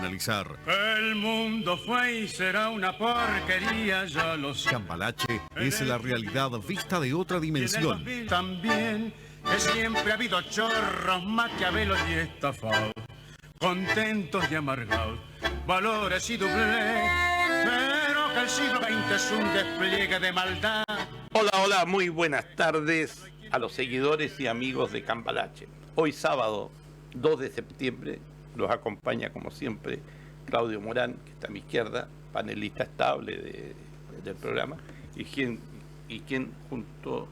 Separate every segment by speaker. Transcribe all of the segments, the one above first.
Speaker 1: analizar.
Speaker 2: El mundo fue y será una porquería, ya lo sé.
Speaker 1: Cambalache es la realidad vista de otra dimensión.
Speaker 2: También que siempre ha habido chorros, maquiavelos y estafados, contentos y amargados, valores y doblez, pero que el siglo XX es un despliegue de maldad.
Speaker 3: Hola, muy buenas tardes a los seguidores y amigos de Cambalache. Hoy sábado 2 de septiembre los acompaña como siempre Claudio Morán, que está a mi izquierda, panelista estable del programa, y quien junto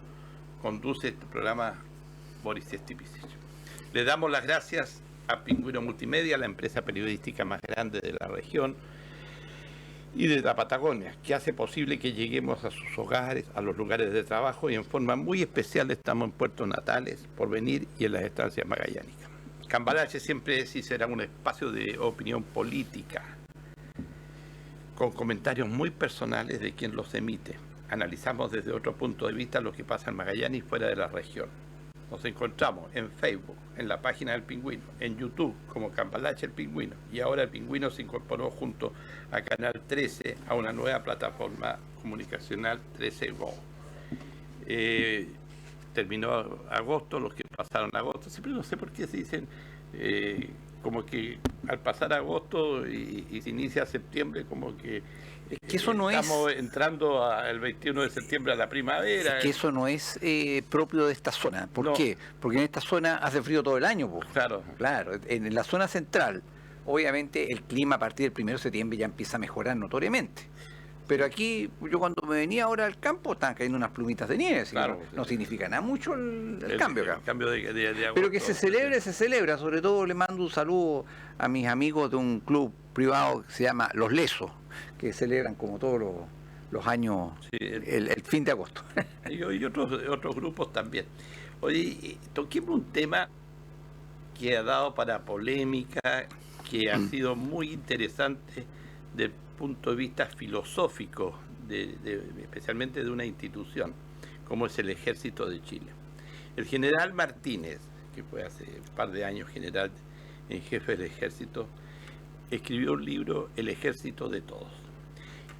Speaker 3: conduce este programa, Boris Stipicic. Le damos las gracias a Pingüino Multimedia, la empresa periodística más grande de la región y de la Patagonia, que hace posible que lleguemos a sus hogares, a los lugares de trabajo, y en forma muy especial estamos en Puerto Natales, Porvenir y en las estancias magallánicas. Cambalache siempre es y será un espacio de opinión política, con comentarios muy personales de quien los emite. Analizamos desde otro punto de vista lo que pasa en Magallanes y fuera de la región. Nos encontramos en Facebook, en la página del Pingüino, en YouTube como Cambalache el Pingüino, y ahora el Pingüino se incorporó junto a Canal 13 a una nueva plataforma comunicacional, 13 Go. Terminó agosto, los que pasaron agosto, siempre no sé por qué se dicen como que al pasar agosto y se inicia septiembre, como que
Speaker 4: eso no
Speaker 3: estamos entrando el 21 de septiembre a la primavera.
Speaker 4: Es que eso no es propio de esta zona. ¿Por qué? Porque en esta zona hace frío todo el año.
Speaker 3: Claro.
Speaker 4: En la zona central, obviamente el clima a partir del 1 de septiembre ya empieza a mejorar notoriamente. Pero aquí, yo cuando me venía ahora al campo, estaban cayendo unas plumitas de nieve, claro, no significa nada mucho el cambio acá.
Speaker 3: El cambio de agosto.
Speaker 4: Pero que se celebra, sobre todo le mando un saludo a mis amigos de un club privado que se llama Los Lesos, que celebran como todos los años el fin de agosto.
Speaker 3: Y otros grupos también. Oye, toquemos un tema que ha dado para polémica, que ha sido muy interesante del punto de vista filosófico, especialmente de una institución, como es el Ejército de Chile. El general Martínez, que fue hace un par de años general en jefe del Ejército, escribió un libro, El Ejército de Todos,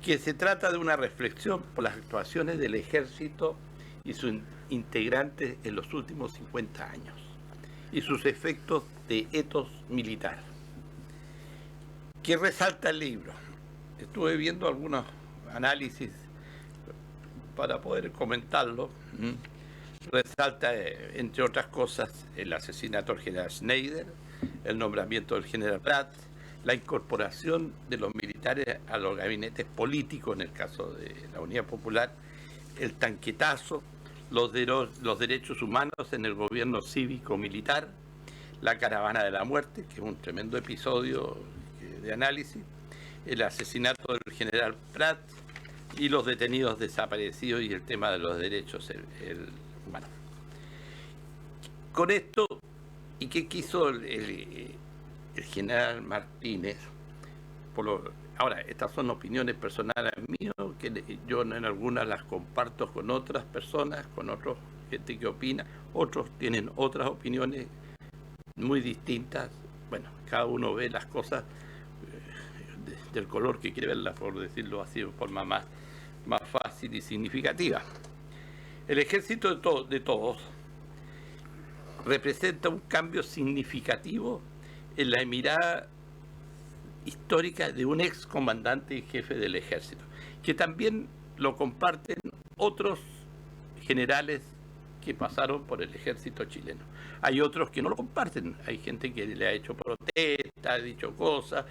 Speaker 3: que se trata de una reflexión por las actuaciones del Ejército y sus integrantes en los últimos 50 años y sus efectos de etos militar. ¿Qué resalta el libro? Estuve viendo algunos análisis para poder comentarlo. Resalta, entre otras cosas, el asesinato del general Schneider, el nombramiento del general Pratt, la incorporación de los militares a los gabinetes políticos, en el caso de la Unidad Popular, el tanquetazo, los derechos humanos en el gobierno cívico-militar, la caravana de la muerte, que es un tremendo episodio de análisis, el asesinato del general Pratt y los detenidos desaparecidos y el tema de los derechos humanos. Con esto, ¿y qué quiso el general Martínez? Ahora, estas son opiniones personales mías, que yo en algunas las comparto con otras personas, con otros gente que opina, otros tienen otras opiniones muy distintas. Bueno, cada uno ve las cosas del color que quiere verla, por decirlo así, de forma más fácil y significativa. El Ejército de Todos representa un cambio significativo en la mirada histórica de un ex comandante y jefe del Ejército, que también lo comparten otros generales que pasaron por el Ejército chileno. Hay otros que no lo comparten, hay gente que le ha hecho protesta, ha dicho cosas,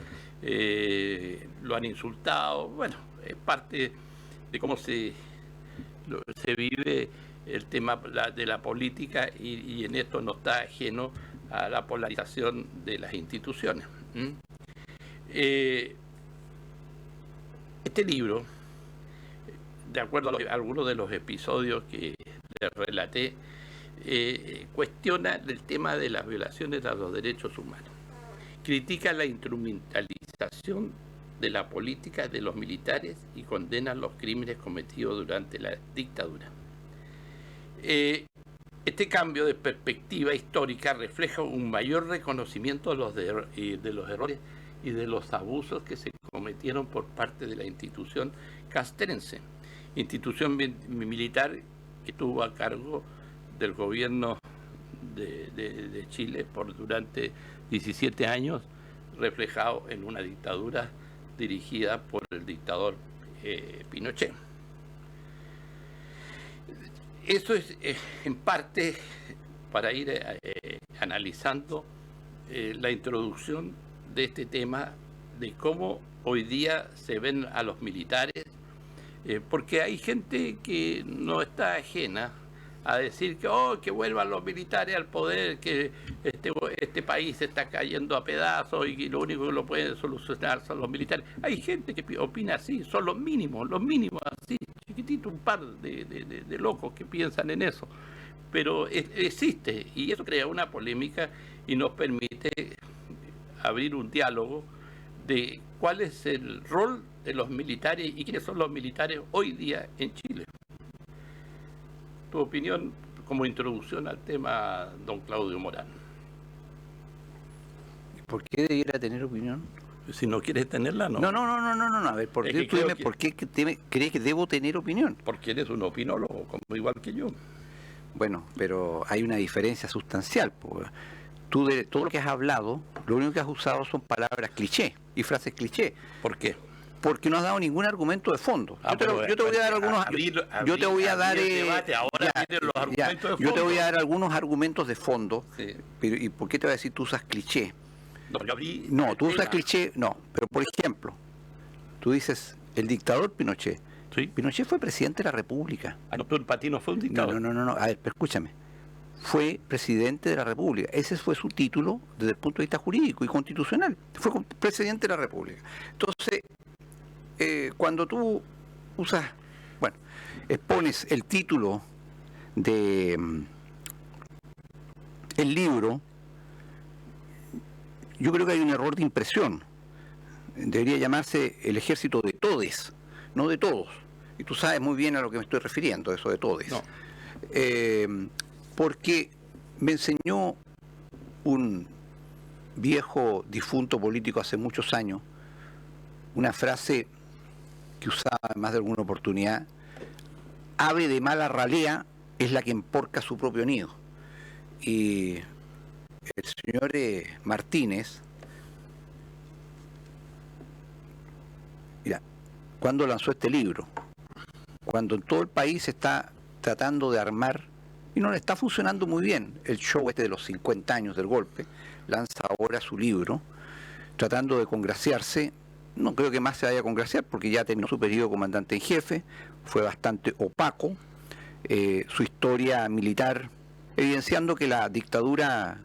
Speaker 3: lo han insultado. Bueno, es parte de cómo se vive el tema de la política, y en esto no está ajeno a la polarización de las instituciones. Este libro, de acuerdo a algunos de los episodios que les relaté, cuestiona el tema de las violaciones a los derechos humanos. Critica la instrumentalización de la política de los militares y condena los crímenes cometidos durante la dictadura. Este cambio de perspectiva histórica refleja un mayor reconocimiento de los errores y de los abusos que se cometieron por parte de la institución castrense, institución militar que estuvo a cargo del gobierno de Chile durante 17 años, reflejado en una dictadura dirigida por el dictador Pinochet. Eso es en parte para ir analizando la introducción de este tema de cómo hoy día se ven a los militares, porque hay gente que no está ajena a decir que vuelvan los militares al poder, que este país se está cayendo a pedazos y que lo único que lo pueden solucionar son los militares. Hay gente que opina así, son los mínimos así, chiquitito, un par de locos que piensan en eso. Pero existe, y eso crea una polémica y nos permite abrir un diálogo de cuál es el rol de los militares y quiénes son los militares hoy día en Chile. Tu opinión como introducción al tema, don Claudio Morán.
Speaker 4: ¿Por qué debiera tener opinión?
Speaker 3: Si no quieres tenerla, no.
Speaker 4: No. A ver, ¿por qué crees que debo tener opinión?
Speaker 3: Porque eres un opinólogo, como igual que yo.
Speaker 4: Bueno, pero hay una diferencia sustancial. Tú de todo lo que has hablado, lo único que has usado son palabras cliché y frases cliché.
Speaker 3: ¿Por qué?
Speaker 4: Porque no has dado ningún argumento de fondo. Yo te voy a dar algunos. Yo te voy a dar. Yo te voy a dar algunos argumentos de fondo. Sí. Pero, ¿y por qué te voy a decir tú usas cliché? No, tú usas cliché. No, pero por ejemplo, tú dices el dictador Pinochet.
Speaker 3: ¿Sí?
Speaker 4: Pinochet fue presidente de la República.
Speaker 3: No, pero para ti no fue un dictador.
Speaker 4: No. A ver, pero escúchame. Fue presidente de la República. Ese fue su título desde el punto de vista jurídico y constitucional. Fue presidente de la República. Entonces, cuando tú usas, expones el título de el libro, yo creo que hay un error de impresión. Debería llamarse El ejército de todes, no de todos. Y tú sabes muy bien a lo que me estoy refiriendo, eso de todes.
Speaker 3: No.
Speaker 4: Porque me enseñó un viejo difunto político hace muchos años una frase que usaba en más de alguna oportunidad: ave de mala ralea es la que emporca su propio nido. Y el señor Martínez, mira, cuando lanzó este libro, cuando en todo el país está tratando de armar, y no le está funcionando muy bien el show de los 50 años del golpe, lanza ahora su libro, tratando de congraciarse. No creo que más se vaya a congraciar porque ya terminó su periodo comandante en jefe, fue bastante opaco, su historia militar, evidenciando que la dictadura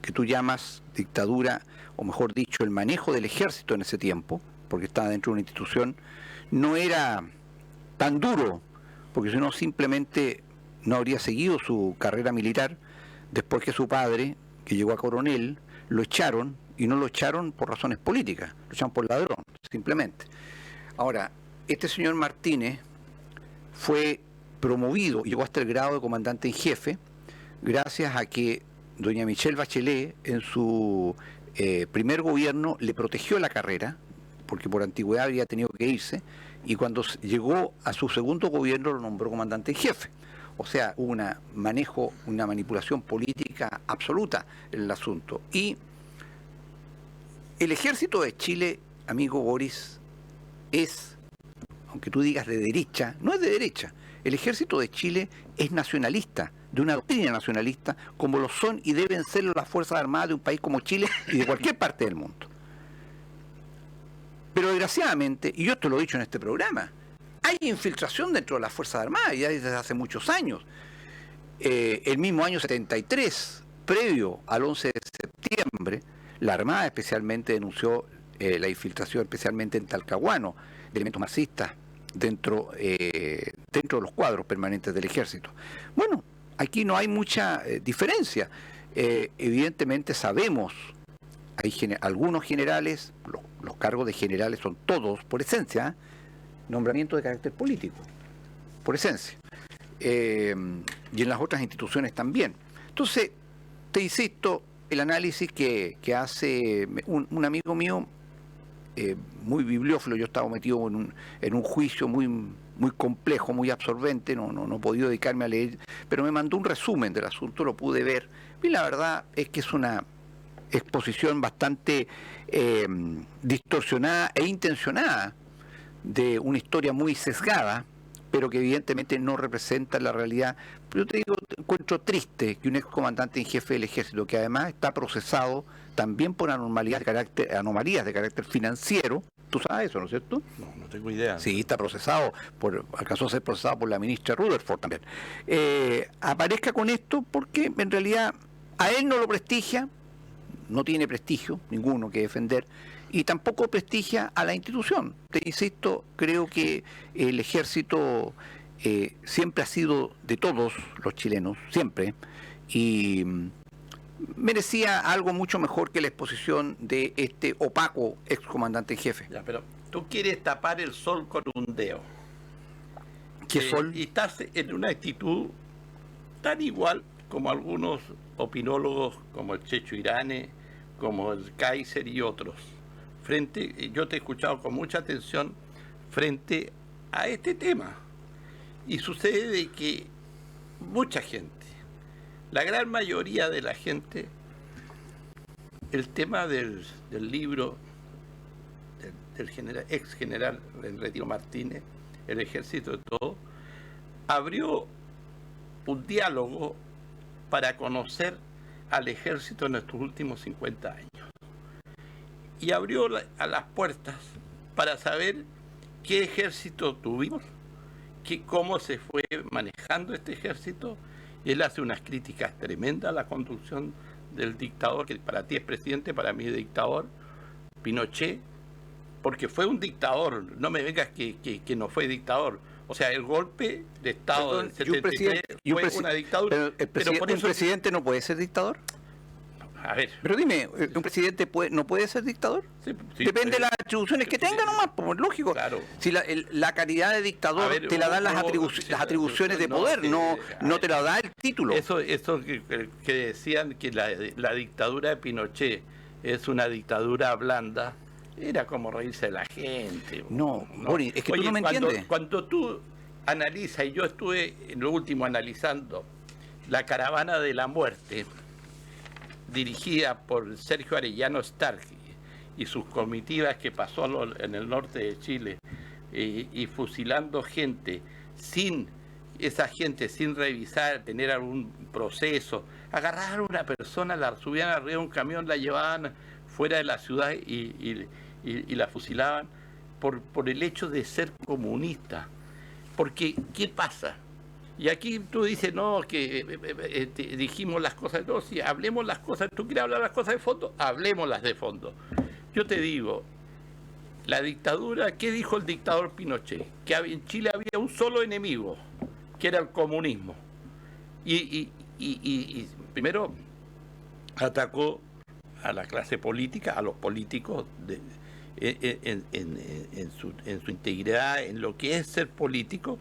Speaker 4: que tú llamas dictadura, o mejor dicho, el manejo del ejército en ese tiempo, porque estaba dentro de una institución, no era tan duro, porque si no simplemente no habría seguido su carrera militar después que su padre, que llegó a coronel, lo echaron, y no lo echaron por razones políticas, lo echaron por ladrón, simplemente. Ahora, este señor Martínez fue promovido y llegó hasta el grado de comandante en jefe gracias a que doña Michelle Bachelet en su primer gobierno le protegió la carrera, porque por antigüedad había tenido que irse, y cuando llegó a su segundo gobierno lo nombró comandante en jefe. O sea, hubo una manipulación política absoluta en el asunto. Y el ejército de Chile, amigo Boris, es, aunque tú digas de derecha, no es de derecha. El ejército de Chile es nacionalista, de una doctrina nacionalista, como lo son y deben ser las Fuerzas Armadas de un país como Chile y de cualquier parte del mundo. Pero desgraciadamente, y yo te lo he dicho en este programa, hay infiltración dentro de las Fuerzas Armadas, ya desde hace muchos años. El mismo año 73, previo al 11 de septiembre, la Armada especialmente denunció la infiltración, especialmente en Talcahuano, de elementos marxistas dentro de los cuadros permanentes del ejército. Bueno, aquí no hay mucha diferencia. Evidentemente sabemos, hay algunos generales, los cargos de generales son todos, por esencia, nombramiento de carácter político, por esencia. Y en las otras instituciones también. Entonces, te insisto, el análisis que hace un amigo mío muy bibliófilo. Yo estaba metido en un juicio muy complejo, muy absorbente, no he podido dedicarme a leer, pero me mandó un resumen del asunto, lo pude ver, y la verdad es que es una exposición bastante distorsionada e intencionada de una historia muy sesgada, pero que evidentemente no representa la realidad. Pero yo te digo, encuentro triste que un excomandante en jefe del ejército, que además está procesado también por anomalías de carácter financiero, tú sabes eso, ¿no es cierto?
Speaker 3: No tengo idea.
Speaker 4: Sí, está procesado, alcanzó a ser procesado por la ministra Rutherford también. Aparezca con esto porque en realidad a él no lo prestigia, no tiene prestigio ninguno que defender, y tampoco prestigia a la institución. Te insisto, creo que el ejército siempre ha sido de todos los chilenos, siempre, y merecía algo mucho mejor que la exposición de este opaco excomandante en jefe.
Speaker 3: Ya, pero tú quieres tapar el sol con un dedo.
Speaker 4: ¿Qué sol?
Speaker 3: Y estás en una actitud tan igual como algunos opinólogos, como el Checho Irane, como el Kaiser y otros. Yo te he escuchado con mucha atención frente a este tema. Y sucede de que mucha gente, la gran mayoría de la gente, el tema del libro del ex general Retiro Martínez, El ejército de todo, abrió un diálogo para conocer al ejército en estos últimos 50 años. Y abrió a las puertas para saber qué ejército tuvimos, cómo se fue manejando este ejército. Él hace unas críticas tremendas a la conducción del dictador, que para ti es presidente, para mí es dictador, Pinochet, porque fue un dictador. No me vengas que no fue dictador. O sea, el golpe de Estado del 73 fue una dictadura.
Speaker 4: Pero por eso, ¿un presidente no puede ser dictador?
Speaker 3: A ver.
Speaker 4: Pero dime, ¿un presidente no puede ser dictador?
Speaker 3: Sí,
Speaker 4: depende de las atribuciones que tenga nomás, pues lógico.
Speaker 3: Claro.
Speaker 4: Si la calidad de dictador te la dan las atribuciones de poder, no te la da el título.
Speaker 3: Eso que decían que la dictadura de Pinochet es una dictadura blanda, era como reírse de la gente.
Speaker 4: No, Boris, es que tú no me entiendes.
Speaker 3: Cuando tú analizas, y yo estuve en lo último analizando la caravana de la muerte, dirigida por Sergio Arellano Stark y sus comitivas que pasó en el norte de Chile, y fusilando gente sin revisar, tener algún proceso, agarraban a una persona, la subían arriba de un camión, la llevaban fuera de la ciudad y la fusilaban por el hecho de ser comunista. Porque, ¿qué pasa? Y aquí tú dices, no, que dijimos las cosas, no, sí, hablemos las cosas. ¿Tú quieres hablar las cosas de fondo? Hablemoslas de fondo. Yo te digo, la dictadura, ¿qué dijo el dictador Pinochet? Que en Chile había un solo enemigo, que era el comunismo. Y primero atacó a la clase política, a los políticos en su integridad, en lo que es ser político,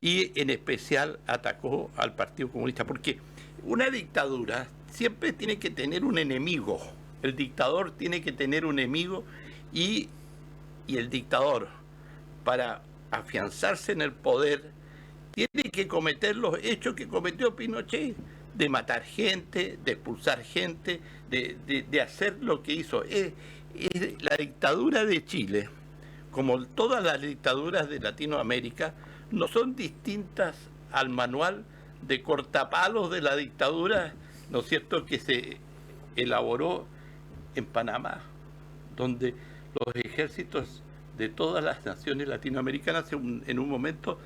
Speaker 3: y en especial atacó al Partido Comunista, porque una dictadura siempre tiene que tener un enemigo. El dictador tiene que tener un enemigo, y el dictador, para afianzarse en el poder, tiene que cometer los hechos que cometió Pinochet, de matar gente, de expulsar gente, de hacer lo que hizo. La dictadura de Chile, como todas las dictaduras de Latinoamérica, no son distintas al manual de cortapalos de la dictadura, ¿no es cierto?, que se elaboró en Panamá, donde los ejércitos de todas las naciones latinoamericanas en un momento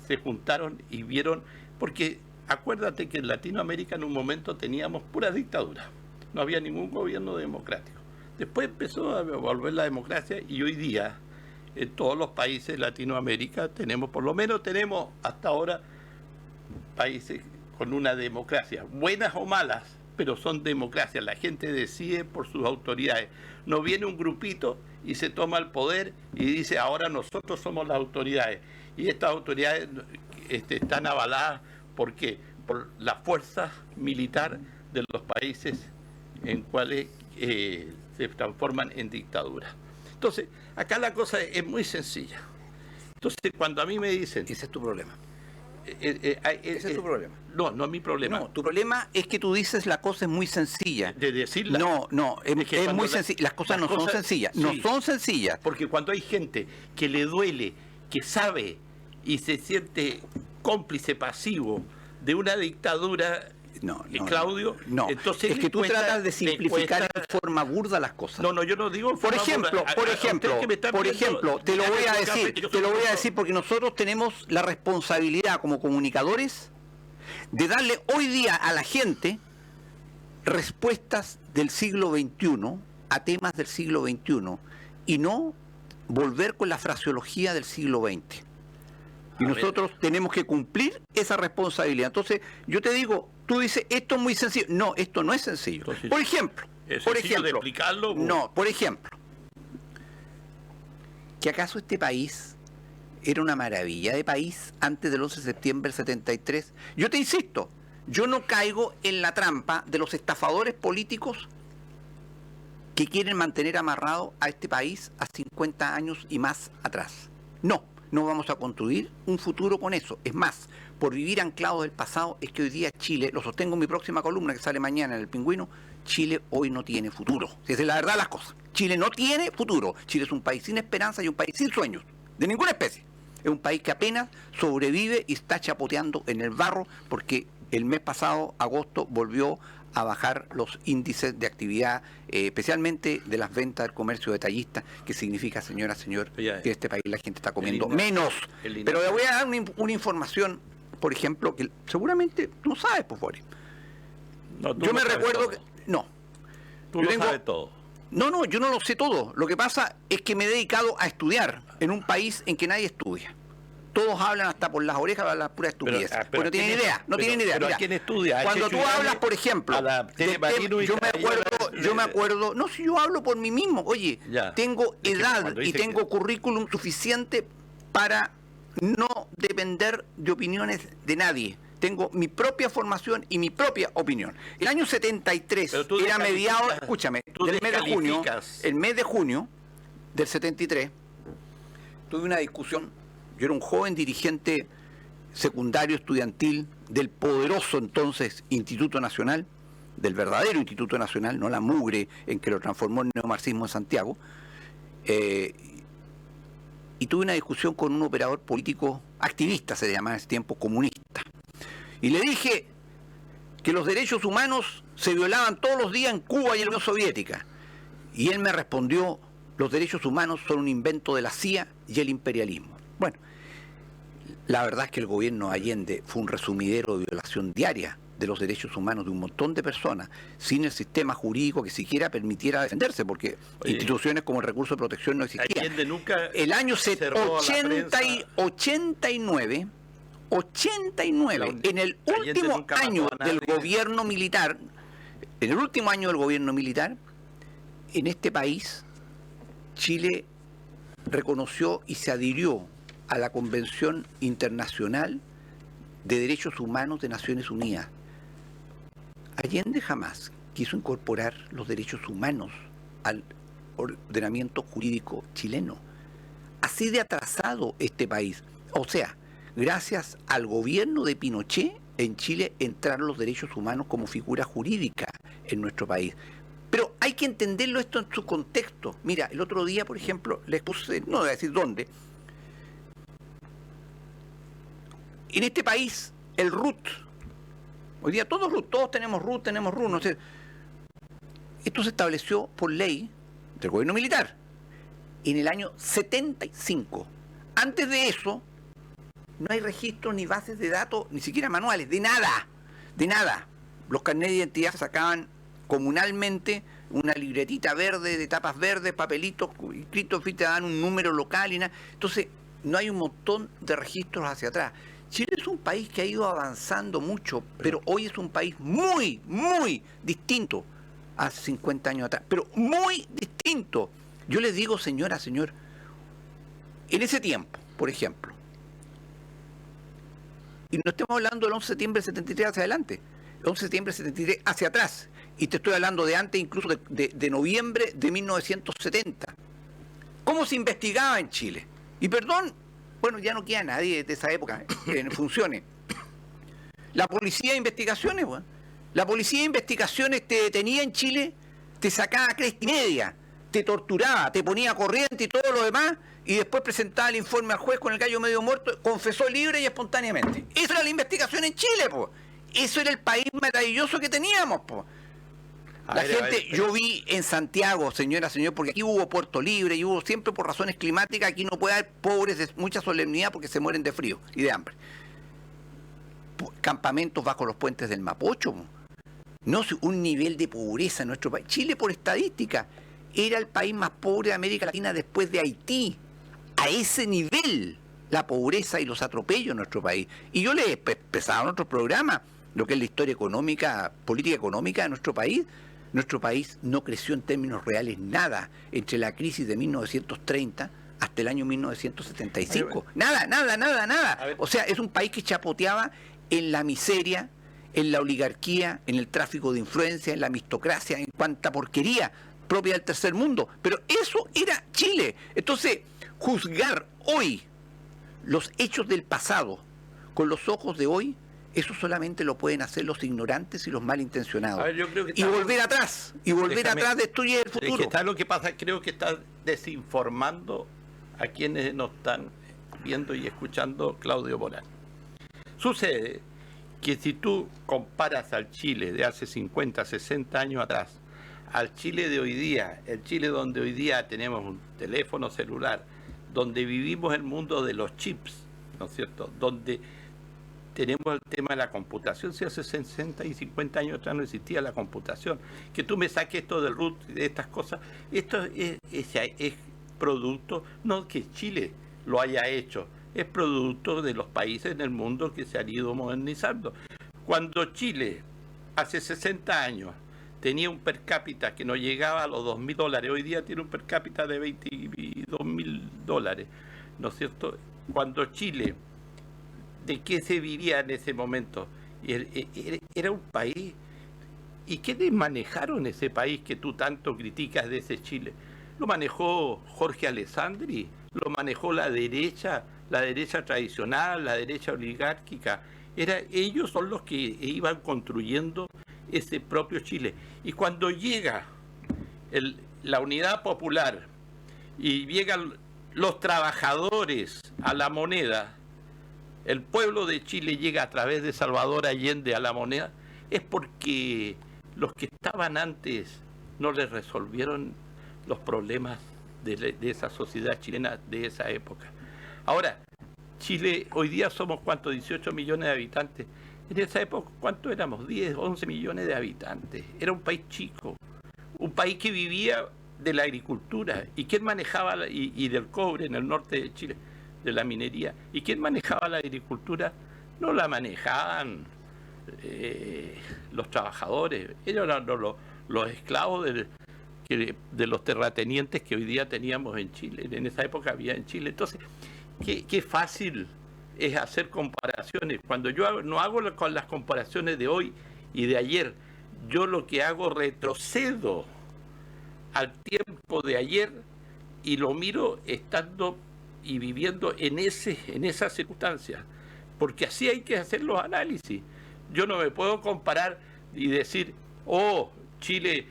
Speaker 3: se juntaron y vieron, porque acuérdate que en Latinoamérica en un momento teníamos pura dictadura, no había ningún gobierno democrático. Después empezó a volver la democracia, y hoy día en todos los países de Latinoamérica por lo menos tenemos hasta ahora países con una democracia, buenas o malas, pero son democracias. La gente decide por sus autoridades. No viene un grupito y se toma el poder y dice, ahora nosotros somos las autoridades. Y estas autoridades están avaladas, ¿por qué? Por la fuerza militar de los países en cuales se transforman en dictaduras. Entonces, acá la cosa es muy sencilla. Entonces, cuando a mí me dicen...
Speaker 4: Ese es tu problema.
Speaker 3: ese
Speaker 4: es tu problema.
Speaker 3: No, no es mi problema.
Speaker 4: No, tu problema es que tú dices la cosa es muy sencilla.
Speaker 3: De decirla.
Speaker 4: No, es muy sencilla. Las cosas no son sencillas.
Speaker 3: Sí.
Speaker 4: No son sencillas.
Speaker 3: Porque cuando hay gente que le duele, que sabe y se siente cómplice pasivo de una dictadura, Claudio,
Speaker 4: no.
Speaker 3: Entonces
Speaker 4: es que tú tratas de simplificar en forma burda las cosas.
Speaker 3: No, yo no digo.
Speaker 4: Por ejemplo, te lo voy a decir porque nosotros tenemos la responsabilidad como comunicadores de darle hoy día a la gente respuestas del siglo XXI a temas del siglo XXI y no volver con la fraseología del siglo XX. Y nosotros tenemos que cumplir esa responsabilidad. Entonces, yo te digo, tú dices, esto es muy sencillo. No, esto no es sencillo.
Speaker 3: Entonces,
Speaker 4: por ejemplo,
Speaker 3: de explicarlo.
Speaker 4: No, por ejemplo, ¿que acaso este país era una maravilla de país antes del 11 de septiembre del 73? Yo te insisto, yo no caigo en la trampa de los estafadores políticos que quieren mantener amarrado a este país a 50 años y más atrás. No vamos a construir un futuro con eso. Es más, por vivir anclados del pasado, es que hoy día Chile, lo sostengo en mi próxima columna que sale mañana en El Pingüino, Chile hoy no tiene futuro. Esa es la verdad de las cosas. Chile no tiene futuro. Chile es un país sin esperanza y un país sin sueños, de ninguna especie. Es un país que apenas sobrevive y está chapoteando en el barro porque el mes pasado, agosto, volvió a bajar los índices de actividad, especialmente de las ventas del comercio detallista, que significa, señor, que en este país la gente está comiendo menos. Pero le voy a dar una información, por ejemplo, que seguramente no sabes, por favor. Yo me recuerdo que... No.
Speaker 3: Tú lo sabes todo.
Speaker 4: No, yo no lo sé todo. Lo que pasa es que me he dedicado a estudiar en un país en que nadie estudia. Todos hablan hasta por las orejas, hablan pura estupidez. Pero no tienen idea,
Speaker 3: Pero ¿a quién estudia?
Speaker 4: Cuando tú hablas, por ejemplo, yo me acuerdo, no, si yo hablo por mí mismo, oye, tengo edad y tengo currículum suficiente para no depender de opiniones de nadie. Tengo mi propia formación y mi propia opinión. El año 73 era mediado, escúchame, del mes de junio, el mes de junio del 73, tuve una discusión. Yo era un joven dirigente secundario estudiantil del poderoso entonces Instituto Nacional, del verdadero Instituto Nacional, no la mugre en que lo transformó el neomarxismo en Santiago, y tuve una discusión con un operador político activista, se le llamaba en ese tiempo, comunista. Y le dije que los derechos humanos se violaban todos los días en Cuba y en la Unión Soviética. Y él me respondió, los derechos humanos son un invento de la CIA y el imperialismo. Bueno, la verdad es que el gobierno Allende fue un resumidero de violación diaria de los derechos humanos de un montón de personas, sin el sistema jurídico que siquiera permitiera defenderse, porque instituciones como el recurso de protección no existían.
Speaker 3: Allende nunca
Speaker 4: el año 89, en el último año del gobierno militar, en este país, Chile reconoció y se adhirió a la Convención Internacional de Derechos Humanos de Naciones Unidas. Allende jamás quiso incorporar los derechos humanos al ordenamiento jurídico chileno. Así de atrasado este país. O sea, gracias al gobierno de Pinochet, en Chile entraron los derechos humanos como figura jurídica en nuestro país. Pero hay que entenderlo esto en su contexto. Mira, el otro día, por ejemplo, les puse, no voy a decir dónde, en este país, el RUT, hoy día todos tenemos RUT, no sé. Esto se estableció por ley del gobierno militar en el año 75. Antes de eso, no hay registros ni bases de datos, ni siquiera manuales, de nada. Los carnets de identidad se sacaban comunalmente, una libretita verde, de tapas verdes, papelitos, escritos, te dan un número local y nada. Entonces, no hay un montón de registros hacia atrás. Chile es un país que ha ido avanzando mucho, pero hoy es un país muy, muy distinto a 50 años atrás, pero muy distinto. Yo les digo, señor, en ese tiempo, por ejemplo, y no estamos hablando del 11 de septiembre del 73 hacia adelante, el 11 de septiembre del 73 hacia atrás, y te estoy hablando de antes, incluso de noviembre de 1970. ¿Cómo se investigaba en Chile? Y perdón, bueno, ya no queda nadie de esa época en funciones. La policía de investigaciones, bueno. La policía de investigaciones te detenía en Chile, te sacaba cresta y media, te torturaba, te ponía corriente y todo lo demás, y después presentaba el informe al juez con el gallo medio muerto, confesó libre y espontáneamente. Eso era la investigación en Chile, po. Eso era el país maravilloso que teníamos, po. Yo vi en Santiago, señora, señor, porque aquí hubo puerto libre y hubo siempre por razones climáticas, aquí no puede haber pobres de mucha solemnidad porque se mueren de frío y de hambre. Campamentos bajo los puentes del Mapocho, no un nivel de pobreza en nuestro país. Chile, por estadística, era el país más pobre de América Latina después de Haití. A ese nivel, la pobreza y los atropellos en nuestro país. Y yo le he expresado en otros programas lo que es la historia económica, política económica de nuestro país. Nuestro país no creció en términos reales nada entre la crisis de 1930 hasta el año 1975. Nada. O sea, es un país que chapoteaba en la miseria, en la oligarquía, en el tráfico de influencia, en la mistocracia, en cuanta porquería propia del tercer mundo. Pero eso era Chile. Entonces, juzgar hoy los hechos del pasado con los ojos de hoy, eso solamente lo pueden hacer los ignorantes y los malintencionados.
Speaker 3: A ver, yo creo que
Speaker 4: y volver atrás, destruye el futuro.
Speaker 3: Es que está lo que pasa, creo que está desinformando a quienes nos están viendo y escuchando, Claudio Morán. Sucede que si tú comparas al Chile de hace 50, 60 años atrás, al Chile de hoy día, el Chile donde hoy día tenemos un teléfono celular, donde vivimos el mundo de los chips, ¿no es cierto?, donde tenemos el tema de la computación. Si hace 60 y 50 años atrás no existía la computación, que tú me saques esto del root, de estas cosas, esto es producto, no que Chile lo haya hecho, es producto de los países en el mundo que se han ido modernizando. Cuando Chile, hace 60 años, tenía un per cápita que no llegaba a los $2.000, hoy día tiene un per cápita de $22.000, ¿no es cierto? Cuando Chile, ¿de qué se vivía en ese momento? Era un país. ¿Y quiénes manejaron ese país que tú tanto criticas de ese Chile? Lo manejó Jorge Alessandri, lo manejó la derecha tradicional, la derecha oligárquica. Ellos son los que iban construyendo ese propio Chile. Y cuando llega la unidad popular y llegan los trabajadores a la moneda, el pueblo de Chile llega a través de Salvador Allende a la moneda, es porque los que estaban antes no les resolvieron los problemas de esa sociedad chilena de esa época. Ahora, Chile, hoy día somos, ¿cuántos? 18 millones de habitantes. En esa época, ¿cuántos éramos? 10, 11 millones de habitantes. Era un país chico, un país que vivía de la agricultura. ¿Y quién manejaba, y del cobre en el norte de Chile, de la minería? ¿Y quién manejaba la agricultura? No la manejaban los trabajadores, ellos eran los esclavos de los terratenientes que hoy día teníamos en Chile, en esa época había en Chile. Entonces, qué fácil es hacer comparaciones. Cuando yo no hago con las comparaciones de hoy y de ayer, yo lo que hago, retrocedo al tiempo de ayer y lo miro estando y viviendo en esas circunstancias, porque así hay que hacer los análisis. Yo no me puedo comparar y decir, Chile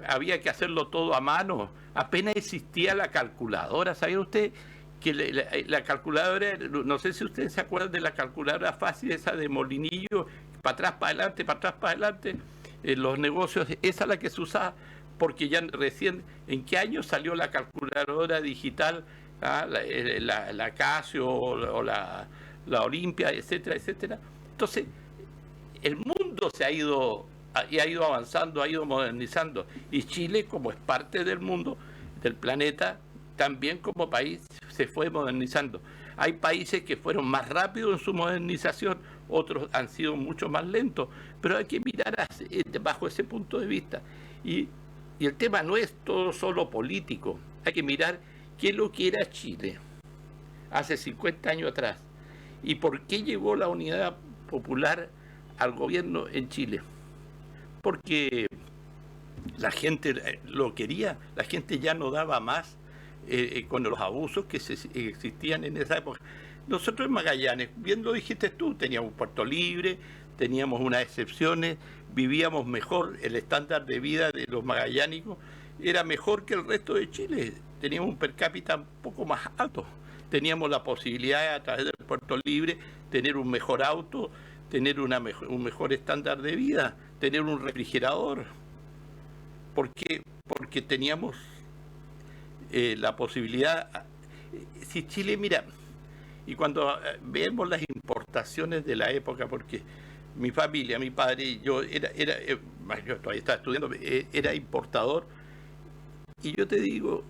Speaker 3: había que hacerlo todo a mano. Apenas existía la calculadora. ¿Sabía usted que la calculadora, no sé si ustedes se acuerdan de la calculadora fácil, esa de molinillo, para atrás, para adelante, los negocios, esa es la que se usaba, porque ya recién, ¿en qué año salió la calculadora digital? La Casio o la Olimpia, etcétera, etcétera. Entonces, el mundo ha ido avanzando, ha ido modernizando, y Chile, como es parte del mundo, del planeta, también como país se fue modernizando. Hay países que fueron más rápidos en su modernización, otros han sido mucho más lentos, pero hay que mirar bajo ese punto de vista. Y el tema no es todo solo político, hay que mirar qué es lo que era Chile hace 50 años atrás y por qué llegó la unidad popular al gobierno en Chile. Porque la gente lo quería, la gente ya no daba más con los abusos que existían en esa época. Nosotros en Magallanes, bien lo dijiste tú, teníamos Puerto Libre, teníamos unas excepciones, vivíamos mejor, el estándar de vida de los magallánicos era mejor que el resto de Chile, teníamos un per cápita un poco más alto, teníamos la posibilidad a través del Puerto Libre tener un mejor auto, tener un mejor estándar de vida, tener un refrigerador. ¿Por qué? Porque teníamos la posibilidad. Si Chile, mira, y cuando vemos las importaciones de la época, porque mi familia, mi padre, yo todavía estaba estudiando, era importador, y yo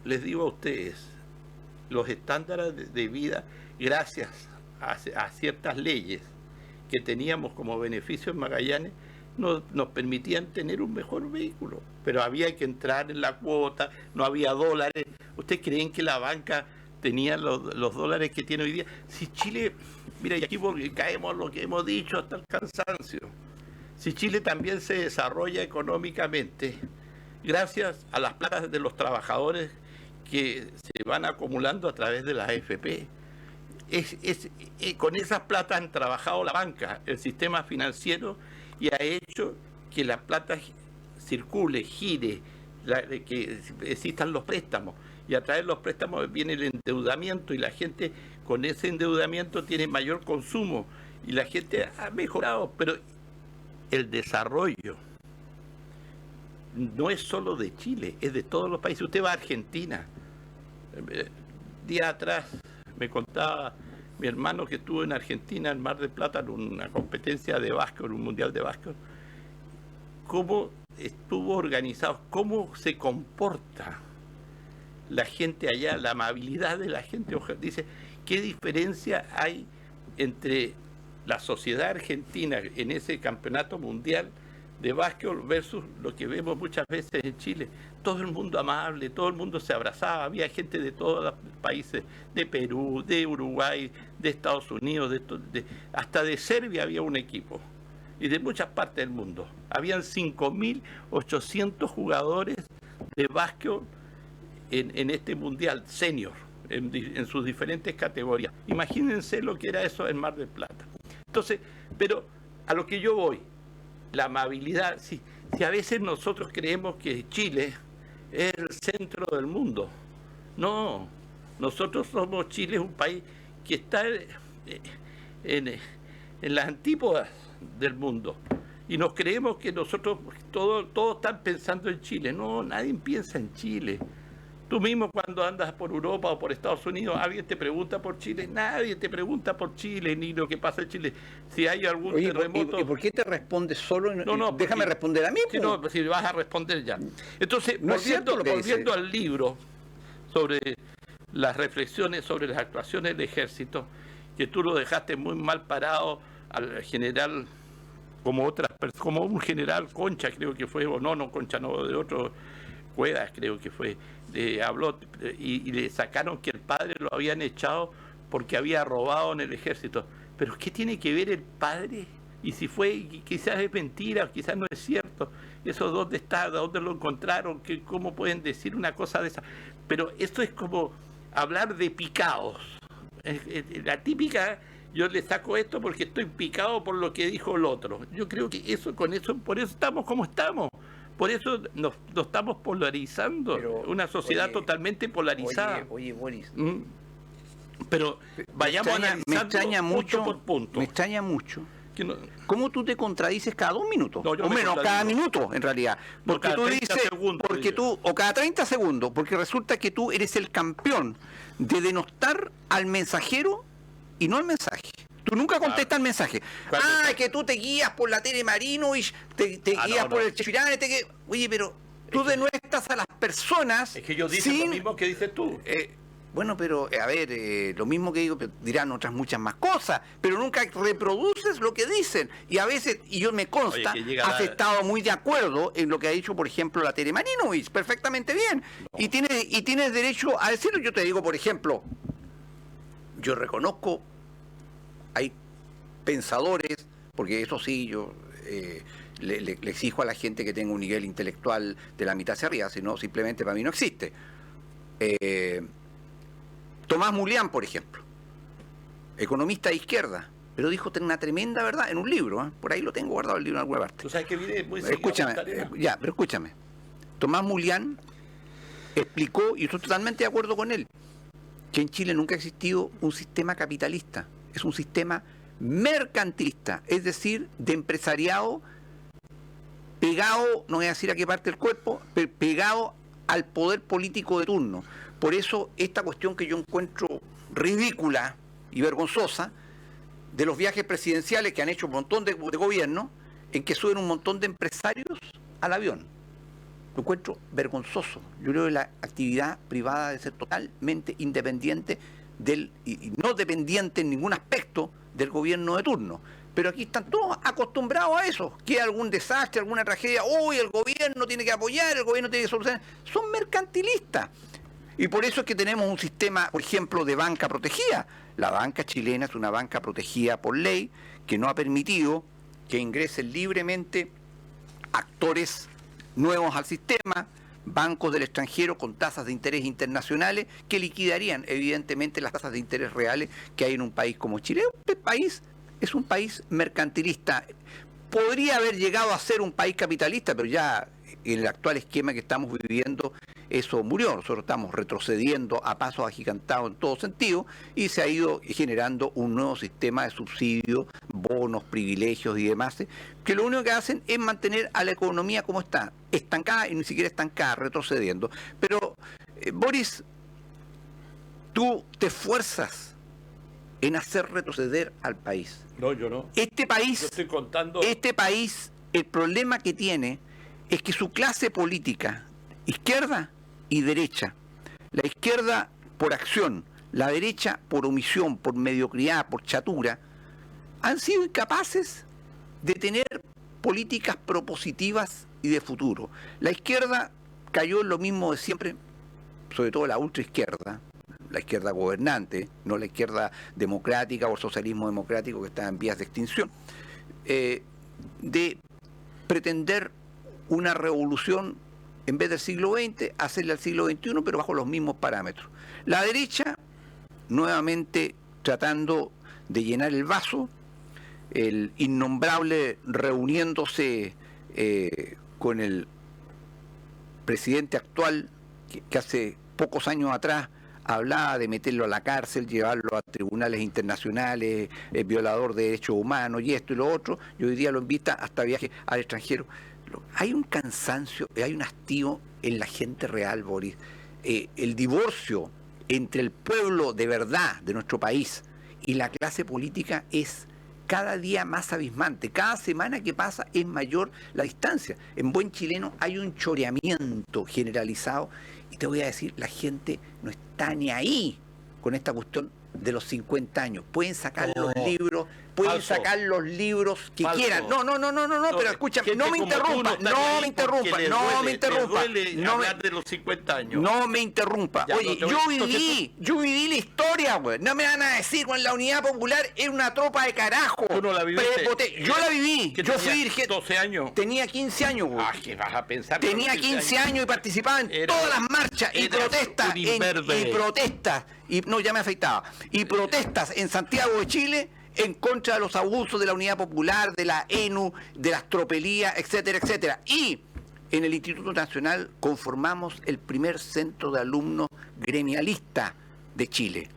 Speaker 3: les digo a ustedes, los estándares de vida, gracias a ciertas leyes que teníamos como beneficio en Magallanes, nos permitían tener un mejor vehículo, pero había que entrar en la cuota, no había dólares. ¿Ustedes creen que la banca tenía los dólares que tiene hoy día? Si Chile, mira, y aquí caemos lo que hemos dicho hasta el cansancio, si Chile también se desarrolla económicamente gracias a las platas de los trabajadores que se van acumulando a través de las AFP, con esas platas han trabajado la banca, el sistema financiero, y ha hecho que la plata circule, gire, que existan los préstamos. Y a través de los préstamos viene el endeudamiento, y la gente con ese endeudamiento tiene mayor consumo, y la gente ha mejorado. Pero el desarrollo no es solo de Chile, es de todos los países. Usted va a Argentina. Días atrás me contaba mi hermano que estuvo en Argentina, en Mar del Plata, en una competencia de básquetbol, un mundial de básquetbol, cómo estuvo organizado, cómo se comporta la gente allá, la amabilidad de la gente. Dice, ¿qué diferencia hay entre la sociedad argentina en ese campeonato mundial de básquetbol versus lo que vemos muchas veces en Chile? Todo el mundo amable, todo el mundo se abrazaba, había gente de todos los países, de Perú, de Uruguay, de Estados Unidos, hasta de Serbia había un equipo, y de muchas partes del mundo. Habían 5.800 jugadores de básquetbol en este mundial senior, en sus diferentes categorías. Imagínense lo que era eso en Mar del Plata. Entonces, pero a lo que yo voy, la amabilidad, si a veces nosotros creemos que Chile es el centro del mundo. No, nosotros somos, Chile es un país que está en las antípodas del mundo, y nos creemos que nosotros, todos están pensando en Chile. No, nadie piensa en Chile. Tú mismo cuando andas por Europa o por Estados Unidos, ¿alguien te pregunta por Chile? Nadie te pregunta por Chile, ni lo que pasa en Chile. Si hay algún terremoto...
Speaker 4: ¿Y por qué te respondes solo?
Speaker 3: No,
Speaker 4: déjame responder a mí.
Speaker 3: Si no, si vas a responder ya. Entonces,
Speaker 4: no
Speaker 3: volviendo al libro sobre las reflexiones sobre las actuaciones del ejército, que tú lo dejaste muy mal parado al general, como un general Concha, creo que fue, o no Concha, no, de otro... Cuevas, creo que fue, habló y le sacaron que el padre lo habían echado porque había robado en el ejército. Pero ¿qué tiene que ver el padre? Y si fue, quizás es mentira, quizás no es cierto. ¿Eso dónde está? ¿Dónde lo encontraron? ¿Cómo pueden decir una cosa de esa? Pero esto es como hablar de picados. La típica, yo le saco esto porque estoy picado por lo que dijo el otro. Yo creo que por eso estamos como estamos. Por eso nos estamos polarizando. Pero, una sociedad totalmente polarizada.
Speaker 4: Oye, Boris.
Speaker 3: Pero vayamos analizando
Speaker 4: me extraña mucho,
Speaker 3: punto por punto.
Speaker 4: Me extraña mucho. ¿Cómo tú te contradices cada 2 minutos? No, o menos, cada minuto, en realidad. Porque tú dices, o cada 30 segundos, porque resulta que tú eres el campeón de denostar al mensajero y no al mensaje. Tú nunca contestas el mensaje. Es que tú te guías por la Tere Marinovich, te guías por el Chefirán. Oye, pero tú denuestras a las personas.
Speaker 3: Es que yo digo lo mismo que dices tú.
Speaker 4: Bueno, pero a ver, lo mismo que digo, dirán otras muchas más cosas, pero nunca reproduces lo que dicen. Y a veces, y yo me consta, has estado muy de acuerdo en lo que ha dicho, por ejemplo, la Tere Marinovich, perfectamente bien. No. Y tienes derecho a decirlo. Yo te digo, por ejemplo, yo reconozco, hay pensadores, porque eso sí, yo le exijo a la gente que tenga un nivel intelectual de la mitad hacia arriba, sino simplemente para mí no existe. Tomás Mulián, por ejemplo, economista de izquierda, pero dijo una tremenda verdad en un libro, por ahí lo tengo guardado el libro en alguna parte.
Speaker 3: Tú sabes que viene muy
Speaker 4: Escúchame, pero escúchame. Tomás Mulián explicó, y estoy totalmente de acuerdo con él, que en Chile nunca ha existido un sistema capitalista, es un sistema mercantilista, es decir, de empresariado pegado, no voy a decir a qué parte del cuerpo, pero pegado al poder político de turno. Por eso esta cuestión que yo encuentro ridícula y vergonzosa de los viajes presidenciales que han hecho un montón de gobiernos, en que suben un montón de empresarios al avión. Lo encuentro vergonzoso. Yo creo que la actividad privada debe ser totalmente independiente y no dependiente en ningún aspecto del gobierno de turno. Pero aquí están todos acostumbrados a eso. Que algún desastre, alguna tragedia, uy, el gobierno tiene que apoyar, el gobierno tiene que solucionar. Son mercantilistas. Y por eso es que tenemos un sistema, por ejemplo, de banca protegida. La banca chilena es una banca protegida por ley que no ha permitido que ingresen libremente actores nuevos al sistema, bancos del extranjero con tasas de interés internacionales que liquidarían evidentemente las tasas de interés reales que hay en un país como Chile. Este país es un país mercantilista. Podría haber llegado a ser un país capitalista, pero ya en el actual esquema que estamos viviendo eso murió. Nosotros estamos retrocediendo a pasos agigantados en todo sentido y se ha ido generando un nuevo sistema de subsidios, bonos, privilegios y demás, que lo único que hacen es mantener a la economía como está, estancada y ni siquiera estancada, retrocediendo. Pero, Boris, tú te esfuerzas en hacer retroceder al país.
Speaker 3: No, yo no.
Speaker 4: Este país,
Speaker 3: yo estoy contando...
Speaker 4: este país, el problema que tiene es que su clase política, izquierda y derecha, la izquierda por acción, la derecha por omisión, por mediocridad, por chatura, han sido incapaces de tener políticas propositivas y de futuro. La izquierda cayó en lo mismo de siempre, sobre todo la ultraizquierda, la izquierda gobernante, no la izquierda democrática o el socialismo democrático que está en vías de extinción, de pretender una revolución en vez del siglo XX, hacerle al siglo XXI, pero bajo los mismos parámetros. La derecha, nuevamente tratando de llenar el vaso, el innombrable reuniéndose con el presidente actual, que hace pocos años atrás hablaba de meterlo a la cárcel, llevarlo a tribunales internacionales, violador de derechos humanos y esto y lo otro, y hoy día lo invita hasta viaje al extranjero. Hay un cansancio, hay un hastío en la gente real, Boris. El divorcio entre el pueblo de verdad de nuestro país y la clase política es cada día más abismante. Cada semana que pasa es mayor la distancia. En buen chileno hay un choreamiento generalizado y te voy a decir, la gente no está ni ahí con esta cuestión de los 50 años. Pueden sacar los libros, pueden sacar los libros que quieran. No, pero escúchame, no me interrumpa, no me interrumpa.
Speaker 3: De los 50 años.
Speaker 4: No me interrumpa.
Speaker 3: Ya,
Speaker 4: oye, yo viví la historia, güey. No me van a decir, güey, la Unidad Popular era una tropa de carajo.
Speaker 3: ¿Tú no la viviste?
Speaker 4: Yo la viví. Yo fui dirigente.
Speaker 3: 12 años.
Speaker 4: Tenía 15 años, güey.
Speaker 3: ¿Qué vas a pensar?
Speaker 4: Tenía 15 años y participaba en todas las marchas y protestas. Ya me afeitaba. Y protestas en Santiago de Chile en contra de los abusos de la Unidad Popular, de la ENU, de las tropelías, etcétera, etcétera. Y en el Instituto Nacional conformamos el primer centro de alumnos gremialista de Chile.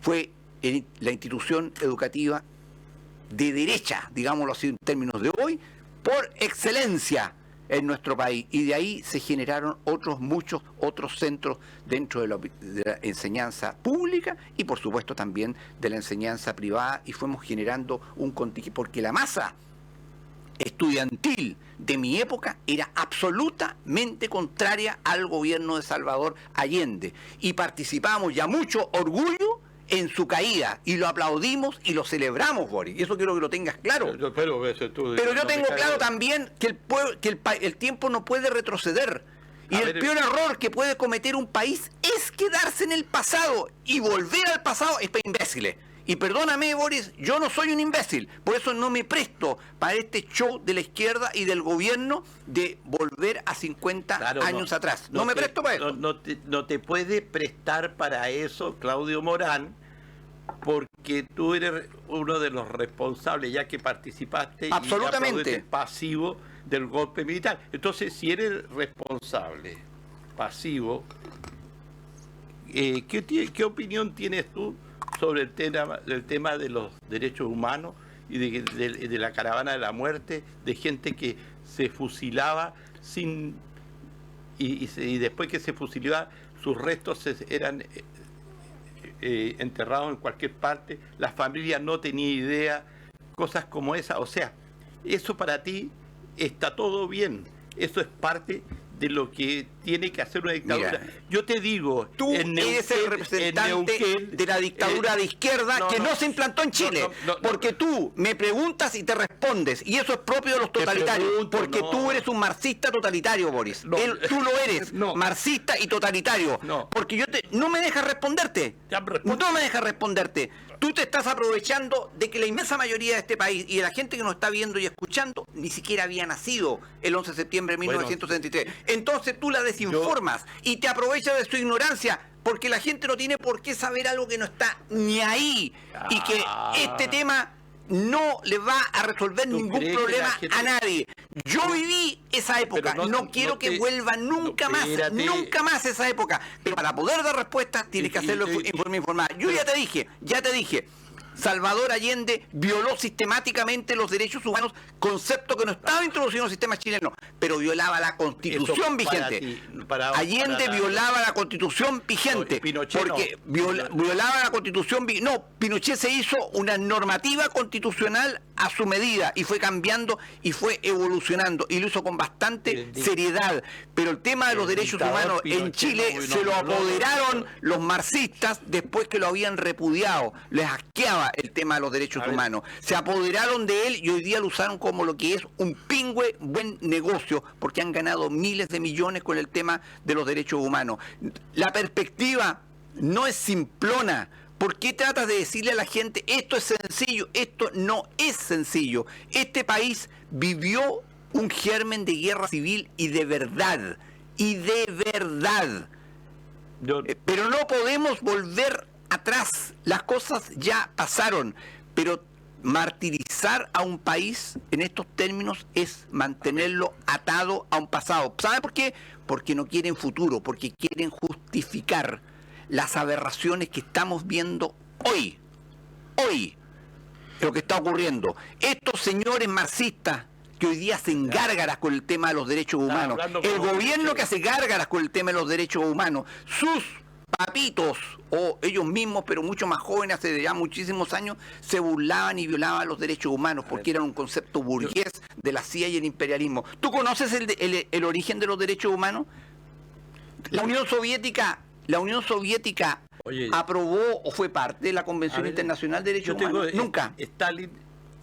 Speaker 4: Fue la institución educativa de derecha, digámoslo así en términos de hoy, por excelencia en nuestro país, y de ahí se generaron muchos otros centros dentro de la enseñanza pública y por supuesto también de la enseñanza privada, y fuimos generando un contingente, porque la masa estudiantil de mi época era absolutamente contraria al gobierno de Salvador Allende, y participamos ya mucho orgullo en su caída, y lo aplaudimos y lo celebramos, Boris, y eso quiero que lo tengas claro. Pero yo tengo claro también que el tiempo no puede retroceder, y el peor error que puede cometer un país es quedarse en el pasado, y volver al pasado es para imbéciles. Y perdóname, Boris, yo no soy un imbécil. Por eso no me presto para este show de la izquierda y del gobierno de volver a 50 años atrás. No me presto para eso.
Speaker 3: No te puede prestar para eso, Claudio Morán, porque tú eres uno de los responsables, ya que participaste
Speaker 4: absolutamente
Speaker 3: y pasivo del golpe militar. Entonces, si eres responsable, pasivo, ¿qué opinión tienes tú sobre el tema de los derechos humanos y de la caravana de la muerte, de gente que se fusilaba y después que se fusilaba, sus restos eran enterrados en cualquier parte, la familia no tenía idea, cosas como esa? O sea, eso para ti está todo bien, eso es parte de lo que tiene que hacer una dictadura.
Speaker 4: Mira,
Speaker 3: yo te digo,
Speaker 4: tú eres el representante de la dictadura de izquierda que no se implantó en Chile, porque tú me preguntas y te respondes, y eso es propio de los totalitarios, porque tú eres un marxista totalitario, Boris. Tú lo eres, marxista y totalitario, porque no me dejas responderte, no me dejas responderte. Tú te estás aprovechando de que la inmensa mayoría de este país y de la gente que nos está viendo y escuchando ni siquiera había nacido el 11 de septiembre de 1963. Entonces tú la desinformas y te aprovechas de su ignorancia, porque la gente no tiene por qué saber algo que no está ni ahí, y que este tema no le va a resolver ningún problema a nadie. Yo viví esa época, no quiero que vuelva nunca más esa época, pero para poder dar respuestas tienes que hacerlo en forma informada. Yo ya te dije, Salvador Allende violó sistemáticamente los derechos humanos, concepto que no estaba introducido en el sistema chileno, pero violaba la Constitución vigente. Allende violaba la Constitución vigente, porque violaba la Constitución. Pinochet se hizo una normativa constitucional a su medida y fue cambiando y fue evolucionando, y lo hizo con bastante seriedad. Pero el tema de los derechos humanos en Chile se lo apoderaron los marxistas después que lo habían repudiado. Les asqueaba el tema de los derechos humanos. Se apoderaron de él y hoy día lo usaron como lo que es un pingüe buen negocio, porque han ganado miles de millones con el tema de los derechos humanos. La perspectiva no es simplona. ¿Por qué tratas de decirle a la gente esto es sencillo? Esto no es sencillo. Este país vivió un germen de guerra civil y de verdad. Pero no podemos volver atrás. Las cosas ya pasaron. Pero martirizar a un país en estos términos es mantenerlo atado a un pasado. ¿Sabe por qué? Porque no quieren futuro, porque quieren justificar las aberraciones que estamos viendo hoy, lo que está ocurriendo. Estos señores marxistas que hoy día hacen gárgaras con el tema de los derechos humanos, el gobierno que hace gárgaras con el tema de los derechos humanos, sus papitos, o ellos mismos, pero mucho más jóvenes, hace ya muchísimos años, se burlaban y violaban los derechos humanos, porque eran un concepto burgués de la CIA y el imperialismo. ¿Tú conoces el origen de los derechos humanos? La Unión Soviética aprobó o fue parte de la Convención Internacional de Derechos Humanos. Nunca.
Speaker 3: Stalin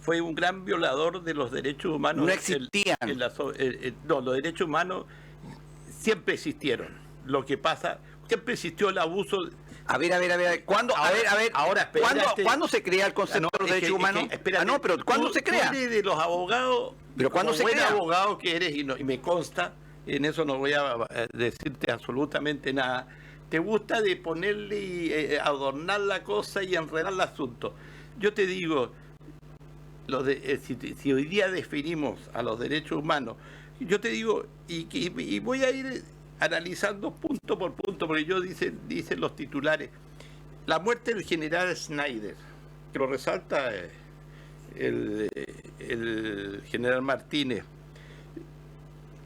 Speaker 3: fue un gran violador de los derechos humanos.
Speaker 4: No existían.
Speaker 3: Los derechos humanos siempre existieron. Lo que pasa, siempre existió el abuso.
Speaker 4: A ver. ¿Cuándo? ¿Cuándo se crea el concepto de los derechos humanos? Pero ¿cuándo se crea?
Speaker 3: Tú eres de los abogados.
Speaker 4: Pero ¿cuándo se crea?
Speaker 3: Buen abogado que eres, y me consta, en eso no voy a decirte absolutamente nada. Te gusta de ponerle y adornar la cosa y enredar el asunto. Yo te digo, si hoy día definimos a los derechos humanos, yo te digo, y voy a ir analizando punto por punto, porque dicen los titulares, la muerte del general Schneider, que lo resalta el general Martínez,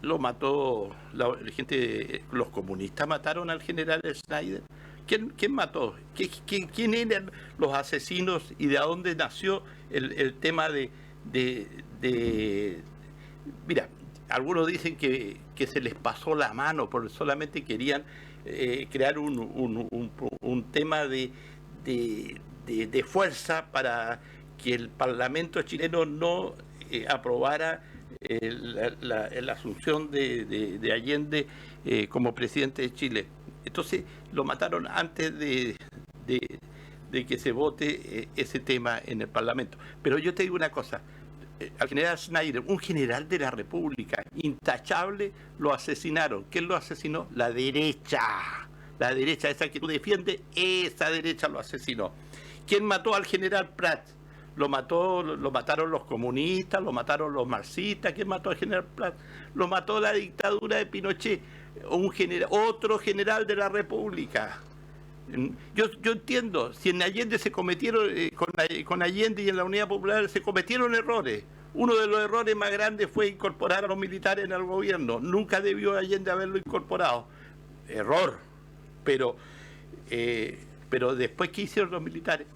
Speaker 3: lo mató los comunistas mataron al general Schneider. ¿Quién mató? ¿Quién eran los asesinos y de dónde nació el tema de mira, algunos dicen que se les pasó la mano porque solamente querían crear un tema de fuerza para que el Parlamento chileno no aprobara la asunción de Allende como presidente de Chile. Entonces lo mataron antes de de que se vote ese tema en el Parlamento. Pero yo te digo una cosa, al general Schneider, un general de la República, intachable, lo asesinaron. ¿Quién lo asesinó? La derecha. La derecha, esa que tú defiendes, esa derecha lo asesinó. ¿Quién mató al general Prats? Lo mataron los comunistas, lo mataron los marxistas. ¿Quién mató al general Prats? Lo mató la dictadura de Pinochet, otro general de la República. Yo entiendo, si en Allende se cometieron, con Allende y en la Unidad Popular se cometieron errores. Uno de los errores más grandes fue incorporar a los militares en el gobierno. Nunca debió Allende haberlo incorporado. Error. Pero después, ¿qué hicieron los militares?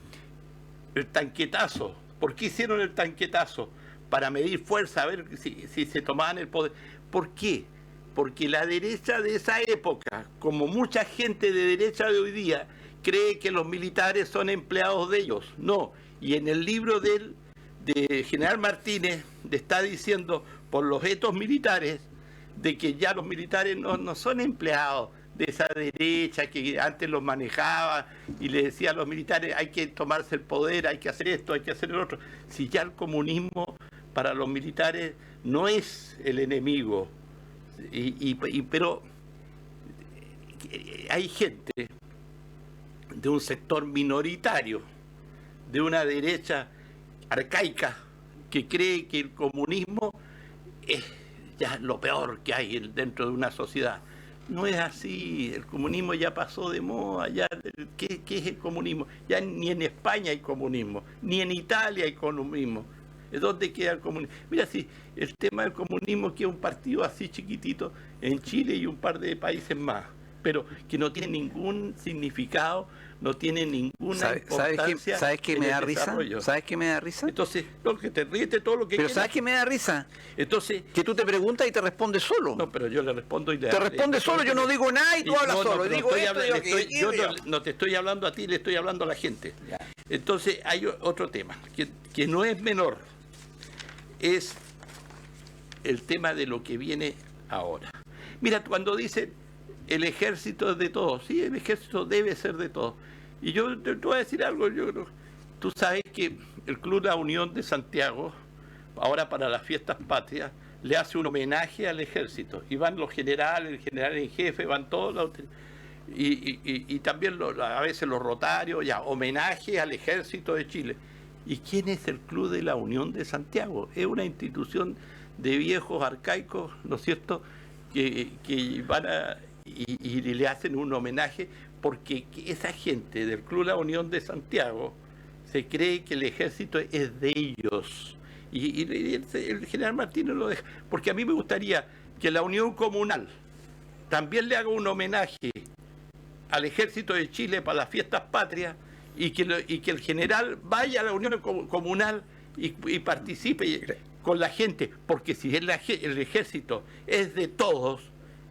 Speaker 3: El tanquetazo. ¿Por qué hicieron el tanquetazo? Para medir fuerza, a ver si se tomaban el poder. ¿Por qué? Porque la derecha de esa época, como mucha gente de derecha de hoy día, cree que los militares son empleados de ellos. No. Y en el libro de General Martínez está diciendo, por los etos militares, de que ya los militares no son empleados de esa derecha que antes los manejaba y le decía a los militares hay que tomarse el poder, hay que hacer esto, hay que hacer el otro. Si ya el comunismo para los militares no es el enemigo, pero hay gente de un sector minoritario, de una derecha arcaica, que cree que el comunismo es ya lo peor que hay dentro de una sociedad. No es así, el comunismo ya pasó de moda, ya, ¿qué es el comunismo? Ya ni en España hay comunismo, ni en Italia hay comunismo. ¿Dónde queda el comunismo? Mira, si el tema del comunismo queda un partido así chiquitito en Chile y un par de países más, pero que no tiene ningún significado, no tiene ninguna importancia.
Speaker 4: ¿Sabes qué me da risa? ¿Sabes qué me da risa?
Speaker 3: Entonces, lo que te ríes todo lo que
Speaker 4: pero
Speaker 3: quieras.
Speaker 4: ¿sabes qué me da risa?
Speaker 3: Entonces,
Speaker 4: que tú te preguntas y te respondes solo.
Speaker 3: No, pero yo le respondo y le...
Speaker 4: Te respondes solo, yo no digo nada y tú hablas solo.
Speaker 3: Yo no te estoy hablando a ti, le estoy hablando a la gente. Ya. Entonces, hay otro tema que no es menor. Es el tema de lo que viene ahora. Mira, cuando dicen el ejército es de todos, sí, el ejército debe ser de todos. Y yo te voy a decir algo, tú sabes que el Club La Unión de Santiago, ahora para las fiestas patrias, le hace un homenaje al ejército. Y van los generales, el general en jefe, van todos, y también a veces los rotarios, ya, homenaje al ejército de Chile. ¿Y quién es el Club de la Unión de Santiago? Es una institución de viejos arcaicos, ¿no es cierto?, que van y le hacen un homenaje porque esa gente del Club La Unión de Santiago se cree que el ejército es de ellos. Y el general Martínez lo deja. Porque a mí me gustaría que la Unión Comunal también le haga un homenaje al ejército de Chile para las fiestas patrias, y que el general vaya a la Unión Comunal y participe con la gente, porque si el ejército es de todos,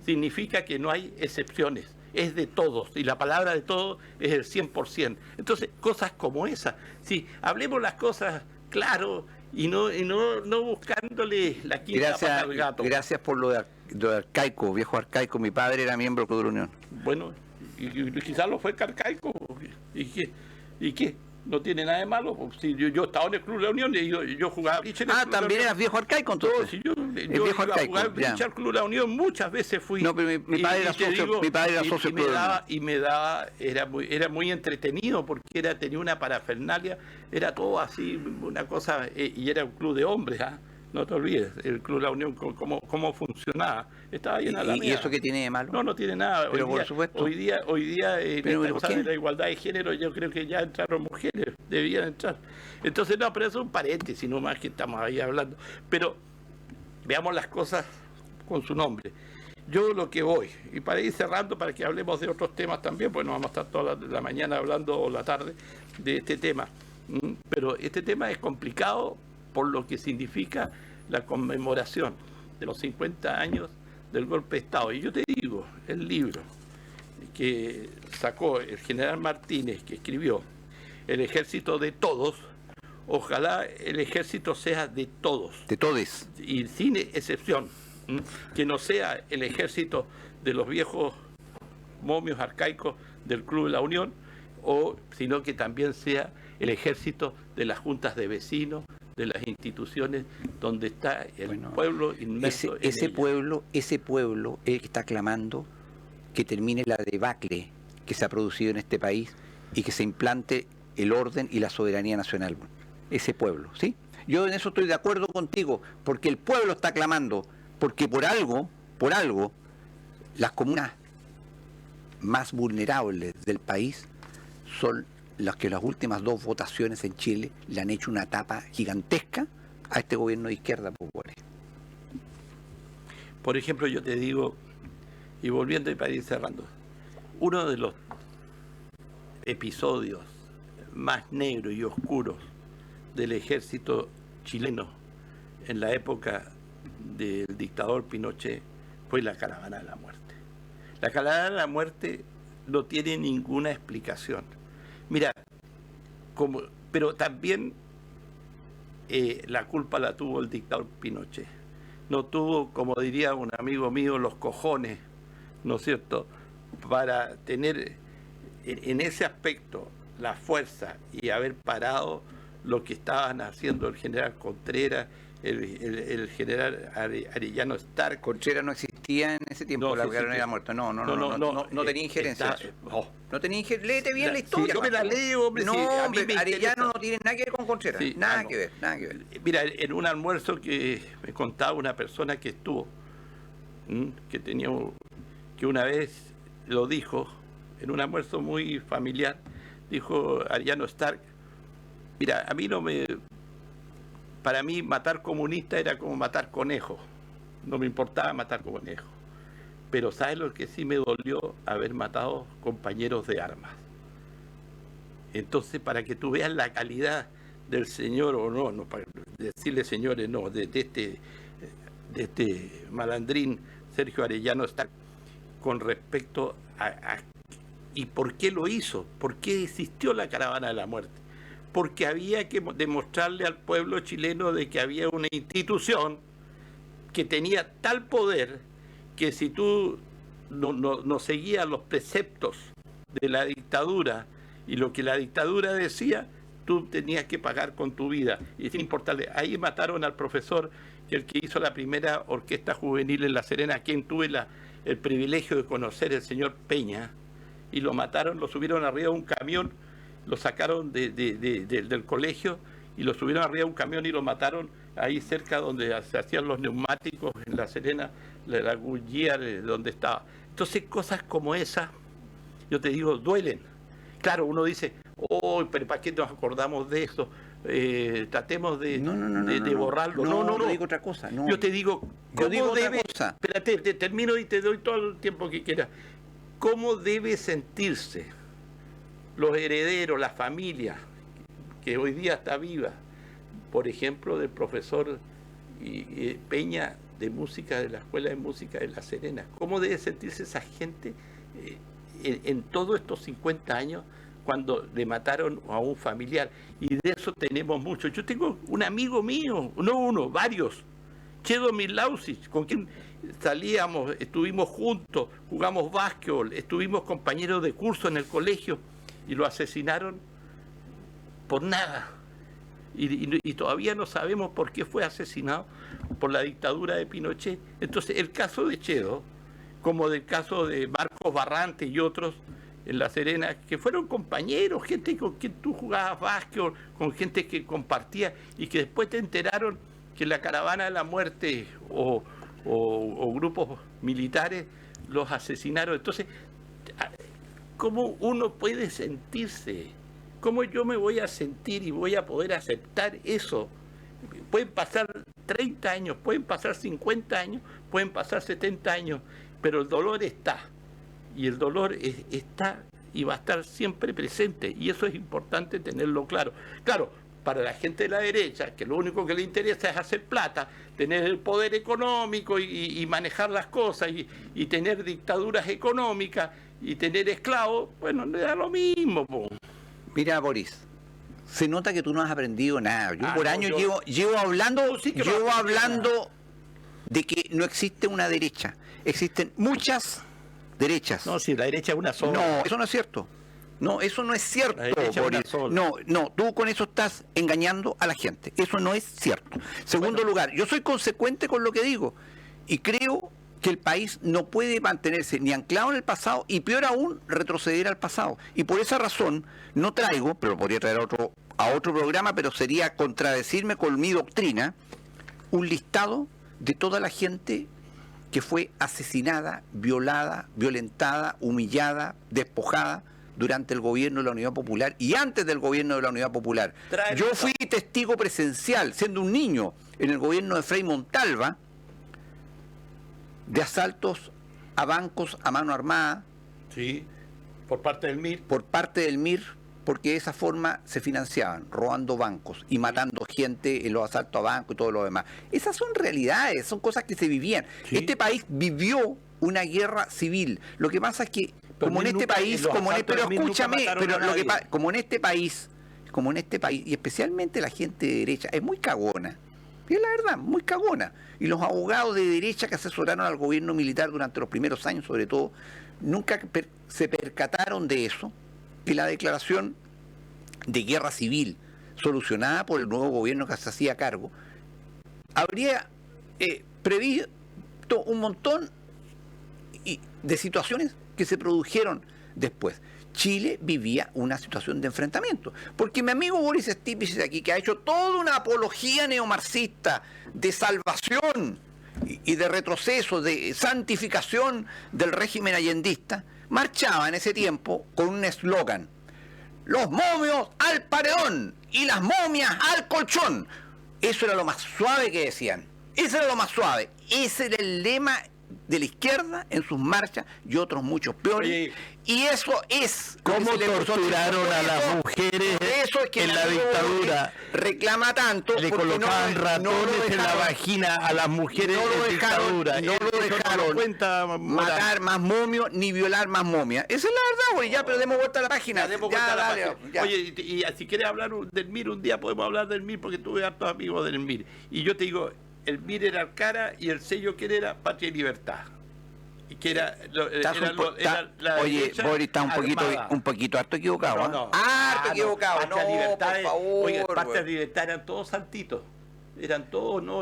Speaker 3: significa que no hay excepciones, es de todos, y la palabra de todos es el 100%. Entonces, cosas como esas, sí, hablemos las cosas claro y no buscándole la quinta pata al gato.
Speaker 4: Gracias por lo de arcaico, viejo arcaico. Mi padre era miembro del Club de la Unión.
Speaker 3: Bueno, y quizás lo fue arcaico. ¿Y qué? No tiene nada de malo. Si yo estaba en el Club de la Unión y yo jugaba bridge en el Club
Speaker 4: también eras viejo arcaico entonces.
Speaker 3: No, si yo iba a jugar bridge al Club de la Unión, muchas veces fui.
Speaker 4: No, pero mi padre era socio del Club de la
Speaker 3: Unión. Era muy entretenido porque tenía una parafernalia, era todo así, una cosa, y era un club de hombres, ¿ah? No te olvides, el Club de la Unión, cómo funcionaba. Estaba llena la
Speaker 4: ¿Y eso qué tiene de malo?
Speaker 3: No tiene nada.
Speaker 4: Pero por supuesto.
Speaker 3: Hoy día de la igualdad de género, yo creo que ya entraron mujeres, debían entrar. Entonces, no, pero eso es un paréntesis, no más que estamos ahí hablando. Pero veamos las cosas con su nombre. Yo lo que voy, y para ir cerrando, para que hablemos de otros temas también, pues no vamos a estar toda la mañana hablando, o la tarde, de este tema. Pero este tema es complicado por lo que significa la conmemoración de los 50 años del golpe de Estado. Y yo te digo, el libro que sacó el general Martínez, que escribió El Ejército de Todos, ojalá el ejército sea de todos.
Speaker 4: De todes.
Speaker 3: Y sin excepción. Que no sea el ejército de los viejos momios arcaicos del Club de la Unión, sino que también sea el ejército de las juntas de vecinos, de las instituciones donde está el pueblo inmerso.
Speaker 4: Ese pueblo es el que está clamando que termine la debacle que se ha producido en este país y que se implante el orden y la soberanía nacional. Ese pueblo, ¿sí? Yo en eso estoy de acuerdo contigo, porque el pueblo está clamando, porque por algo, las comunas más vulnerables del país son las que las últimas 2 votaciones en Chile le han hecho una tapa gigantesca a este gobierno de izquierda popular.
Speaker 3: Por ejemplo, yo te digo, y volviendo para ir cerrando, uno de los episodios más negros y oscuros del ejército chileno en la época del dictador Pinochet fue la caravana de la muerte. La caravana de la muerte no tiene ninguna explicación. Mira, pero también la culpa la tuvo el dictador Pinochet. No tuvo, como diría un amigo mío, los cojones, ¿no es cierto?, para tener en ese aspecto la fuerza y haber parado lo que estaban haciendo el general Contreras, el general Arellano Stark.
Speaker 4: Contreras no existía en ese tiempo, la caravana de la muerte. No tenía injerencia. No tenía injerencia. Léete bien la historia.
Speaker 3: Yo me la leo, hombre.
Speaker 4: No, hombre, Arellano no tiene nada que ver con Contreras. Nada que ver.
Speaker 3: Mira, en un almuerzo que me contaba una persona que estuvo, que una vez lo dijo, en un almuerzo muy familiar, dijo Arellano Stark: mira, para mí matar comunistas era como matar conejos. No me importaba matar conejos. Pero ¿sabes lo que sí me dolió? Haber matado compañeros de armas. Entonces, para que tú veas la calidad del señor, o no para decirle señores, no, de este malandrín Sergio Arellano Stark, con respecto a ¿y por qué lo hizo? ¿Por qué existió la caravana de la muerte? Porque había que demostrarle al pueblo chileno de que había una institución que tenía tal poder que si tú no seguías los preceptos de la dictadura y lo que la dictadura decía, tú tenías que pagar con tu vida. Y es importante, ahí mataron al profesor, el que hizo la primera orquesta juvenil en La Serena, a quien tuve el privilegio de conocer, el señor Peña, y lo mataron, lo subieron arriba de un camión, lo sacaron del colegio y lo subieron arriba de un camión y lo mataron ahí cerca donde se hacían los neumáticos en La Serena, la Goodyear, donde estaba. Entonces cosas como esas, yo te digo, duelen. Claro, uno dice, oh, pero ¿para qué nos acordamos de eso? Tratemos de borrarlo.
Speaker 4: No, digo otra cosa. No.
Speaker 3: Yo te digo,
Speaker 4: yo digo otra cosa.
Speaker 3: Espérate, te termino y te doy todo el tiempo que quieras. ¿Cómo debe sentirse los herederos, la familia que hoy día está viva, por ejemplo, del profesor Peña de música, de la Escuela de Música de La Serena? ¿Cómo debe sentirse esa gente en todos estos 50 años cuando le mataron a un familiar? Y de eso tenemos mucho. Yo tengo un amigo mío, no uno, varios, Chedomir Lausich, con quien salíamos, estuvimos juntos, jugamos básquetbol, estuvimos compañeros de curso en el colegio y lo asesinaron por nada. Y todavía no sabemos por qué fue asesinado por la dictadura de Pinochet. Entonces, el caso de Chedo, como del caso de Marcos Barrante y otros en La Serena, que fueron compañeros, gente con quien tú jugabas básquetbol, con gente que compartía y que después te enteraron que la caravana de la muerte o grupos militares los asesinaron. Entonces, ¿cómo uno puede sentirse? ¿Cómo yo me voy a sentir y voy a poder aceptar eso? Pueden pasar 30 años, pueden pasar 50 años, pueden pasar 70 años, pero el dolor está. Y el dolor está y va a estar siempre presente. Y eso es importante tenerlo claro. Claro, para la gente de la derecha, que lo único que le interesa es hacer plata, tener el poder económico y manejar las cosas y tener dictaduras económicas y tener esclavos, bueno, le da lo mismo.
Speaker 4: Mira, Boris, se nota que tú no has aprendido nada. Yo por años llevo hablando, de que no existe una derecha. Existen muchas derechas.
Speaker 3: No, si la derecha es una sola.
Speaker 4: No, eso no es cierto. No, eso no es cierto,
Speaker 3: La derecha es una
Speaker 4: Boris.
Speaker 3: sola.
Speaker 4: No, tú con eso estás engañando a la gente. Eso no es cierto. Segundo lugar, yo soy consecuente con lo que digo y creo que el país no puede mantenerse ni anclado en el pasado y peor aún retroceder al pasado. Y por esa razón no traigo, pero podría traer a otro programa, pero sería contradecirme con mi doctrina, un listado de toda la gente que fue asesinada, violada, violentada, humillada, despojada durante el gobierno de la Unidad Popular y antes del gobierno de la Unidad Popular. Yo fui testigo presencial, siendo un niño, en el gobierno de Frei Montalva, de asaltos a bancos a mano armada.
Speaker 3: Sí, por parte del MIR.
Speaker 4: Por parte del MIR, porque de esa forma se financiaban, robando bancos y matando gente en los asaltos a bancos y todo lo demás. Esas son realidades, son cosas que se vivían.
Speaker 3: Sí.
Speaker 4: Este país vivió una guerra civil. Lo que pasa es que, como en este país, pero escúchame, pero lo que como en este país, y especialmente la gente de derecha, es muy cagona. Y es la verdad, muy cagona. Y los abogados de derecha que asesoraron al gobierno militar durante los primeros años, sobre todo, nunca se percataron de eso, que la declaración de guerra civil solucionada por el nuevo gobierno que se hacía cargo, habría previsto un montón de situaciones que se produjeron después. Chile vivía una situación de enfrentamiento, porque mi amigo Boris Stiglitz de aquí, que ha hecho toda una apología neomarxista de salvación y de retroceso, de santificación del régimen allendista, marchaba en ese tiempo con un eslogan: los momios al paredón y las momias al colchón. Eso era lo más suave que decían. Ese era lo más suave. Ese era el lema de la izquierda en sus marchas y otros muchos peores.
Speaker 3: Oye,
Speaker 4: y eso es
Speaker 5: cómo torturaron a las mujeres
Speaker 4: eso es que
Speaker 5: en la dictadura.
Speaker 4: Reclama tanto,
Speaker 5: le
Speaker 4: porque
Speaker 5: colocaban ratones en la vagina a las mujeres en dictadura.
Speaker 4: No lo dejaron matar más momios ni violar más momias. Esa es la verdad, güey. Ya, pero demos vuelta a la página. Ya.
Speaker 3: Oye, y si quieres hablar del MIR un día, podemos hablar del MIR, porque tuve hartos amigos del MIR. Y yo te digo, el MIR era el cara y el sello que era Patria y Libertad. Y que era
Speaker 4: oye, Boris está un poquito harto equivocado. Harto equivocado.
Speaker 3: Patria Libertad,
Speaker 4: por favor.
Speaker 3: Oiga, Patria Libertad eran todos santitos. Eran todos, ¿no?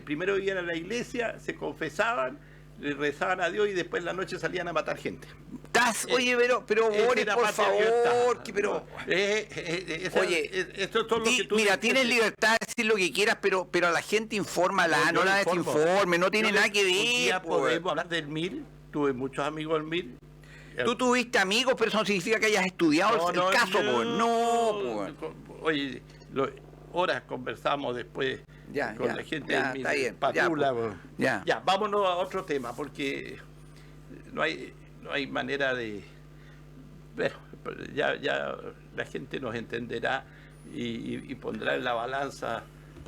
Speaker 3: Primero iban a la iglesia, se confesaban, le rezaban a Dios y después en la noche salían a matar gente.
Speaker 4: Oye, pero Boris, por favor,
Speaker 3: Oye, esto es todo lo que tú
Speaker 4: mira,
Speaker 3: dices.
Speaker 4: tienes libertad de decir lo que quieras, pero a la gente infórmala, no la desinforme, no tiene nada que ver.
Speaker 3: Un día podemos hablar del MIR, tuve muchos amigos del MIR.
Speaker 4: Tú tuviste amigos, pero eso no significa que hayas estudiado el caso, pues.
Speaker 3: Oye, horas conversamos después con la gente del MIR.
Speaker 4: Está bien.
Speaker 3: Patula,
Speaker 4: Ya,
Speaker 3: vámonos a otro tema, porque no hay manera de... Bueno, ya la gente nos entenderá y pondrá en la balanza...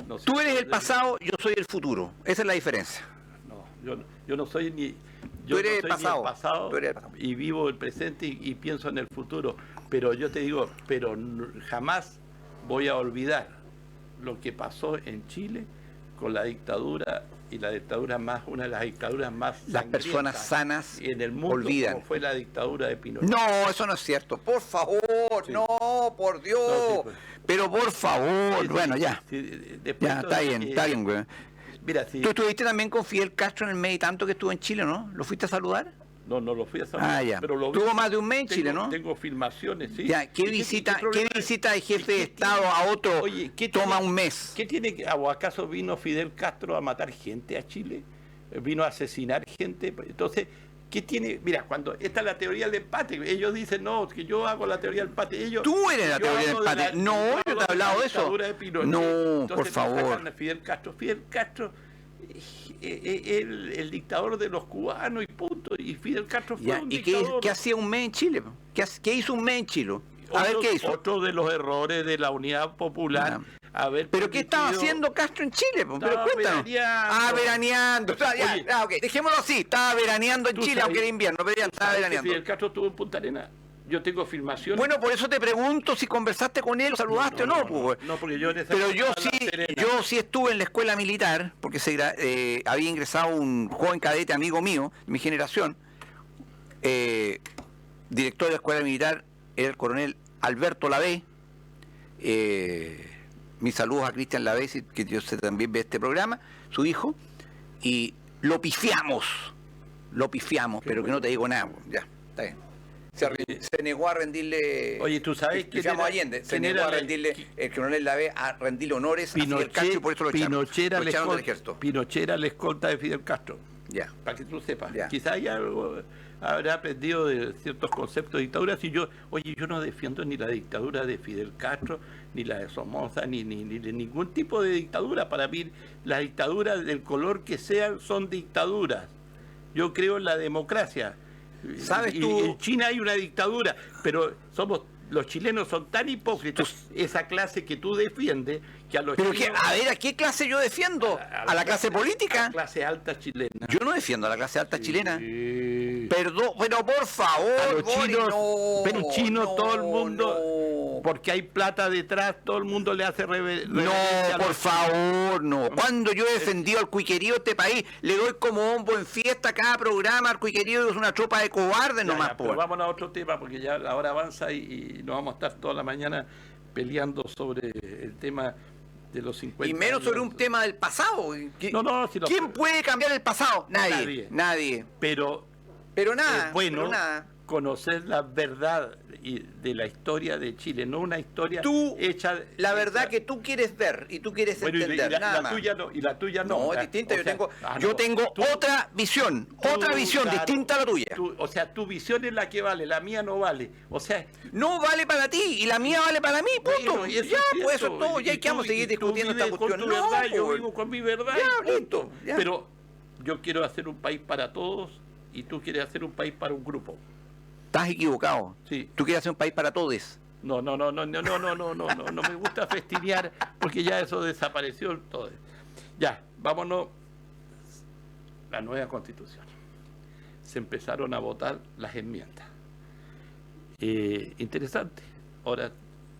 Speaker 3: No sé,
Speaker 4: tú eres el pasado, yo soy el futuro. Esa es la diferencia.
Speaker 3: No, yo no soy ni...
Speaker 4: Tú eres el
Speaker 3: Ni
Speaker 4: pasado.
Speaker 3: el pasado
Speaker 4: Tú eres el pasado.
Speaker 3: y vivo el presente y pienso en el futuro. Pero yo te digo, jamás voy a olvidar lo que pasó en Chile con la dictadura, y la dictadura una de las dictaduras más
Speaker 4: Las personas
Speaker 3: sangrientas
Speaker 4: sanas
Speaker 3: en el mundo,
Speaker 4: olvidan.
Speaker 3: como fue la dictadura de Pinochet.
Speaker 4: No, eso no es cierto. Por favor,
Speaker 3: Sí.
Speaker 4: no, por Dios.
Speaker 3: No, sí, pues.
Speaker 4: Pero por favor,
Speaker 3: Sí,
Speaker 4: bueno, ya.
Speaker 3: sí, después
Speaker 4: Ya, está bien, güey.
Speaker 3: Mira, sí,
Speaker 4: ¿Tú estuviste también con Fidel Castro en el mes y tanto que estuvo en Chile, no? ¿Lo fuiste a saludar?
Speaker 3: no lo fui a saludar.
Speaker 4: Ya.
Speaker 3: Pero lo vi.
Speaker 4: Tuvo más de un mes en Chile, ¿no?
Speaker 3: Tengo filmaciones, sí.
Speaker 4: Ya, ¿qué
Speaker 3: ¿Y
Speaker 4: visita
Speaker 3: problema
Speaker 4: de jefe de
Speaker 3: ¿Qué
Speaker 4: Estado
Speaker 3: tiene?
Speaker 4: a otro
Speaker 3: Oye, ¿qué
Speaker 4: toma
Speaker 3: tiene?
Speaker 4: un mes?
Speaker 3: ¿Qué tiene que, o acaso vino Fidel Castro a matar gente a Chile? ¿Vino a asesinar gente? Entonces, ¿qué tiene? Mira, cuando esta es la teoría del empate, ellos dicen, no, que yo hago la teoría del empate.
Speaker 4: Tú eres la teoría del empate. No, yo te he hablado de eso. No,
Speaker 3: Entonces,
Speaker 4: por favor.
Speaker 3: sacan a Fidel Castro, el dictador de los cubanos y punto. Y Fidel Castro fue un
Speaker 4: ¿Y
Speaker 3: dictador.
Speaker 4: qué hacía un mes en Chile? ¿Qué hizo un mes en Chile? A ver qué hizo.
Speaker 3: Otro de los errores de la Unidad Popular.
Speaker 4: ¿Pero qué estaba haciendo Castro en Chile? Pero
Speaker 3: Estaba
Speaker 4: cuéntanos.
Speaker 3: veraneando.
Speaker 4: Veraneando.
Speaker 3: Oye,
Speaker 4: Ok, dejémoslo así. Estaba veraneando en
Speaker 3: ¿tú
Speaker 4: Chile,
Speaker 3: sabes-
Speaker 4: aunque era invierno, pero ya estaba
Speaker 3: ¿Sabes que
Speaker 4: veraneando.
Speaker 3: Fidel Castro estuvo en Punta Arenas? Yo tengo filmaciones.
Speaker 4: Bueno, por eso te pregunto si conversaste con él, saludaste o no. Pues.
Speaker 3: No, porque yo en esa
Speaker 4: Pero
Speaker 3: época
Speaker 4: yo sí estuve en la escuela militar, porque había ingresado un joven cadete amigo mío, de mi generación, director de la escuela militar era el coronel Alberto Lavé. Mis saludos a Cristian Lavé, que yo sé también ve este programa, su hijo, y lo pifiamos, pero que no te digo nada, ya, está bien. Se negó a rendirle.
Speaker 3: Oye, tú sabes que
Speaker 4: Allende, se negó a rendirle, el coronel Lavé, a rendirle honores a Fidel Castro, y por eso lo echaron del ejército.
Speaker 3: Pinochet era la escolta de Fidel Castro.
Speaker 4: Ya.
Speaker 3: Para que tú sepas.
Speaker 4: Ya.
Speaker 3: Quizás habrá aprendido de ciertos conceptos de dictadura. Si yo no defiendo ni la dictadura de Fidel Castro, ni la de Somoza, ni de ningún tipo de dictadura. Para mí, las dictaduras del color que sean son dictaduras. Yo creo en la democracia.
Speaker 4: ¿Sabes tú?
Speaker 3: En China hay una dictadura, pero los chilenos son tan hipócritas, esa clase que tú defiendes, que a los
Speaker 4: Pero
Speaker 3: chilenos...
Speaker 4: a ver, ¿a qué clase yo defiendo? ¿A la clase política?
Speaker 3: A la clase alta chilena.
Speaker 4: Yo no defiendo a la clase alta chilena.
Speaker 3: Sí.
Speaker 4: Perdón, pero por favor,
Speaker 3: A los
Speaker 4: Boris,
Speaker 3: chinos,
Speaker 4: no,
Speaker 3: pero chinos,
Speaker 4: no,
Speaker 3: todo el mundo,
Speaker 4: no.
Speaker 3: porque hay plata detrás, todo el mundo le hace reverencia
Speaker 4: No,
Speaker 3: a
Speaker 4: por
Speaker 3: los
Speaker 4: favor, no. Cuando yo he defendido al cuiquerío de este país, le doy como bombo en fiesta a cada programa. Al cuiquerío es una tropa de cobardes
Speaker 3: Ya,
Speaker 4: nomás,
Speaker 3: ya, pero vámonos a otro tema, porque ya la hora avanza y nos vamos a estar toda la mañana peleando sobre el tema de los 50
Speaker 4: Y menos
Speaker 3: años.
Speaker 4: sobre un tema del pasado.
Speaker 3: No, si
Speaker 4: ¿Quién puede cambiar el pasado? Nadie.
Speaker 3: Pero
Speaker 4: Pero nada,
Speaker 3: es bueno
Speaker 4: pero nada.
Speaker 3: conocer la verdad de la historia de Chile, no una historia hecha...
Speaker 4: La verdad que tú quieres ver y tú quieres
Speaker 3: Bueno,
Speaker 4: entender, nada más.
Speaker 3: Y la tuya no.
Speaker 4: No, es distinta.
Speaker 3: O sea,
Speaker 4: yo tengo otra visión
Speaker 3: claro,
Speaker 4: distinta a la tuya.
Speaker 3: O sea, tu visión es la que vale, la mía no vale. O sea,
Speaker 4: No vale para ti y la mía vale para mí, punto.
Speaker 3: bueno, y eso
Speaker 4: Ya,
Speaker 3: es
Speaker 4: pues eso
Speaker 3: cierto.
Speaker 4: es todo. Ya
Speaker 3: Y
Speaker 4: que vamos a seguir discutiendo esta
Speaker 3: vives
Speaker 4: cuestión.
Speaker 3: con tu verdad, yo
Speaker 4: pues.
Speaker 3: vivo con mi verdad.
Speaker 4: Ya,
Speaker 3: y
Speaker 4: listo,
Speaker 3: punto.
Speaker 4: ya.
Speaker 3: Pero yo quiero hacer un país para todos y tú quieres hacer un país para un grupo.
Speaker 4: Estás equivocado.
Speaker 3: Sí.
Speaker 4: Tú quieres hacer un país para todos.
Speaker 3: No me gusta festinear porque ya eso desapareció todo. Ya, vámonos. La nueva constitución. Se empezaron a votar las enmiendas. Interesante. Ahora,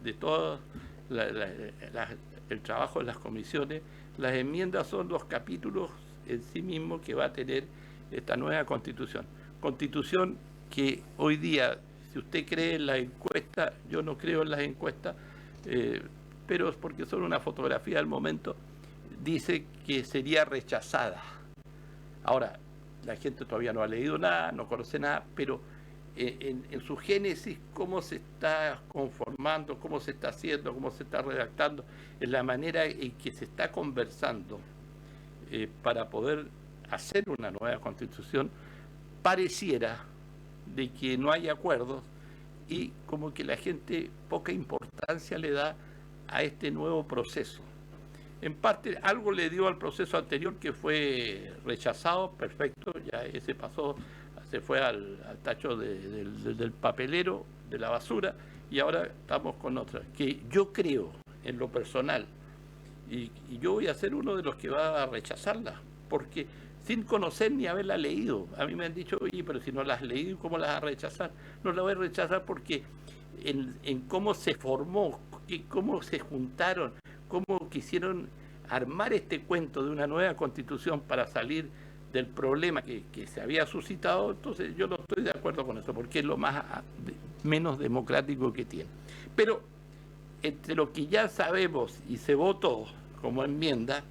Speaker 3: de todo el trabajo de las comisiones, las enmiendas son los capítulos en sí mismos que va a tener esta nueva constitución. Constitución que hoy día, si usted cree en la encuesta, yo no creo en las encuestas, pero es porque son una fotografía del momento, dice que sería rechazada. Ahora, la gente todavía no ha leído nada, no conoce nada, pero en su génesis, cómo se está conformando, cómo se está haciendo, cómo se está redactando, en la manera en que se está conversando para poder hacer una nueva constitución, pareciera de que no hay acuerdos y como que la gente poca importancia le da a este nuevo proceso. En parte algo le dio al proceso anterior que fue rechazado, perfecto, ya ese pasó, se fue al tacho del papelero, de la basura, y ahora estamos con otra, que yo creo en lo personal, y yo voy a ser uno de los que va a rechazarla, porque sin conocer ni haberla leído. A mí me han dicho, oye, pero si no la has leído, ¿cómo la vas a rechazar? No la voy a rechazar porque en cómo se formó, cómo se juntaron, cómo quisieron armar este cuento de una nueva constitución para salir del problema que se había suscitado, entonces yo no estoy de acuerdo con eso, porque es lo menos democrático que tiene. Pero entre lo que ya sabemos y se votó como enmienda,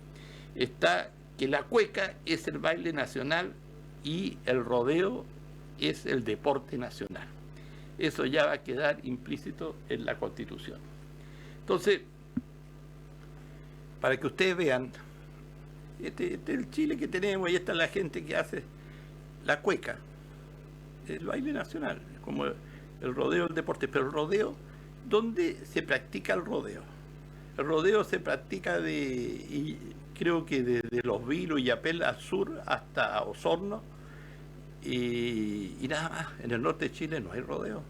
Speaker 3: está que la cueca es el baile nacional y el rodeo es el deporte nacional. Eso ya va a quedar implícito en la Constitución. Entonces, para que ustedes vean, este es el Chile que tenemos y esta es la gente que hace la cueca, el baile nacional, como el rodeo, el deporte. Pero el rodeo, ¿dónde se practica el rodeo? El rodeo se practica creo que desde Los Vilos y Apel al sur hasta Osorno y nada más. En el norte de Chile no hay rodeo.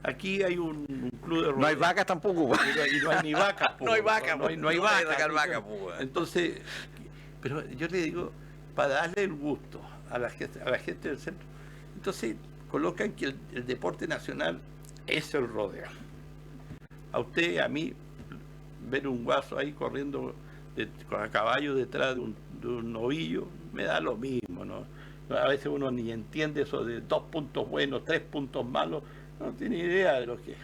Speaker 3: Aquí hay un club de rodeo.
Speaker 4: No hay vacas tampoco.
Speaker 3: Y no hay ni vacas.
Speaker 4: No hay vacas.
Speaker 3: No hay vacas.
Speaker 4: Vaca,
Speaker 3: Entonces, pero yo le digo, para darle el gusto a la gente del centro, entonces colocan que el deporte nacional es el rodeo. A usted, a mí, ver un guaso ahí corriendo con a caballo detrás de un novillo, me da lo mismo, ¿no? A veces uno ni entiende eso de 2 puntos buenos, 3 puntos malos, no tiene idea de lo que es.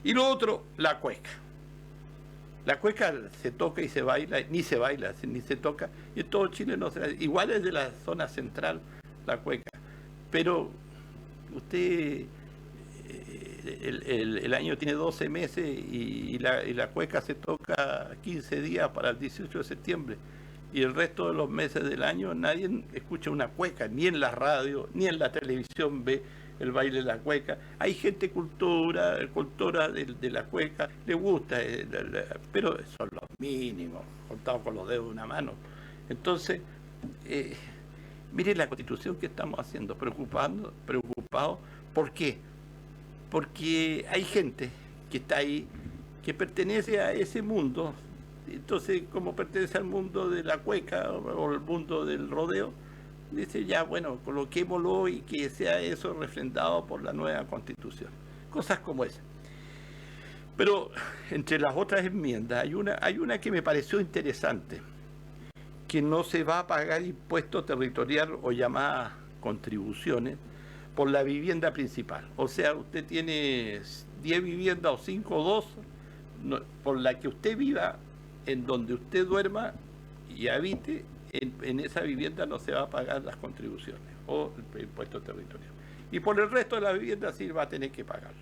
Speaker 3: Y lo otro, la cueca. La cueca se toca y se baila, ni se baila, ni se toca, y en todo Chile no se... Igual es de la zona central la cueca, pero usted, el año tiene 12 meses y la cueca se toca 15 días para el 18 de septiembre, y el resto de los meses del año nadie escucha una cueca, ni en la radio, ni en la televisión ve el baile de la cueca. Hay gente cultora de la cueca, le gusta, pero son los mínimos, contados con los dedos de una mano. Entonces, mire la Constitución que estamos haciendo, preocupados. ¿Por qué? Porque hay gente que está ahí, que pertenece a ese mundo. Entonces, como pertenece al mundo de la cueca o al mundo del rodeo, dice ya, bueno, coloquémoslo y que sea eso refrendado por la nueva Constitución. Cosas como esa. Pero entre las otras enmiendas hay una que me pareció interesante, que no se va a pagar impuesto territorial o llamadas contribuciones por la vivienda principal. O sea, usted tiene 10 viviendas o 5 o 2, por la que usted viva, en donde usted duerma y habite, en esa vivienda no se va a pagar las contribuciones o el impuesto territorial. Y por el resto de la vivienda sí va a tener que pagar.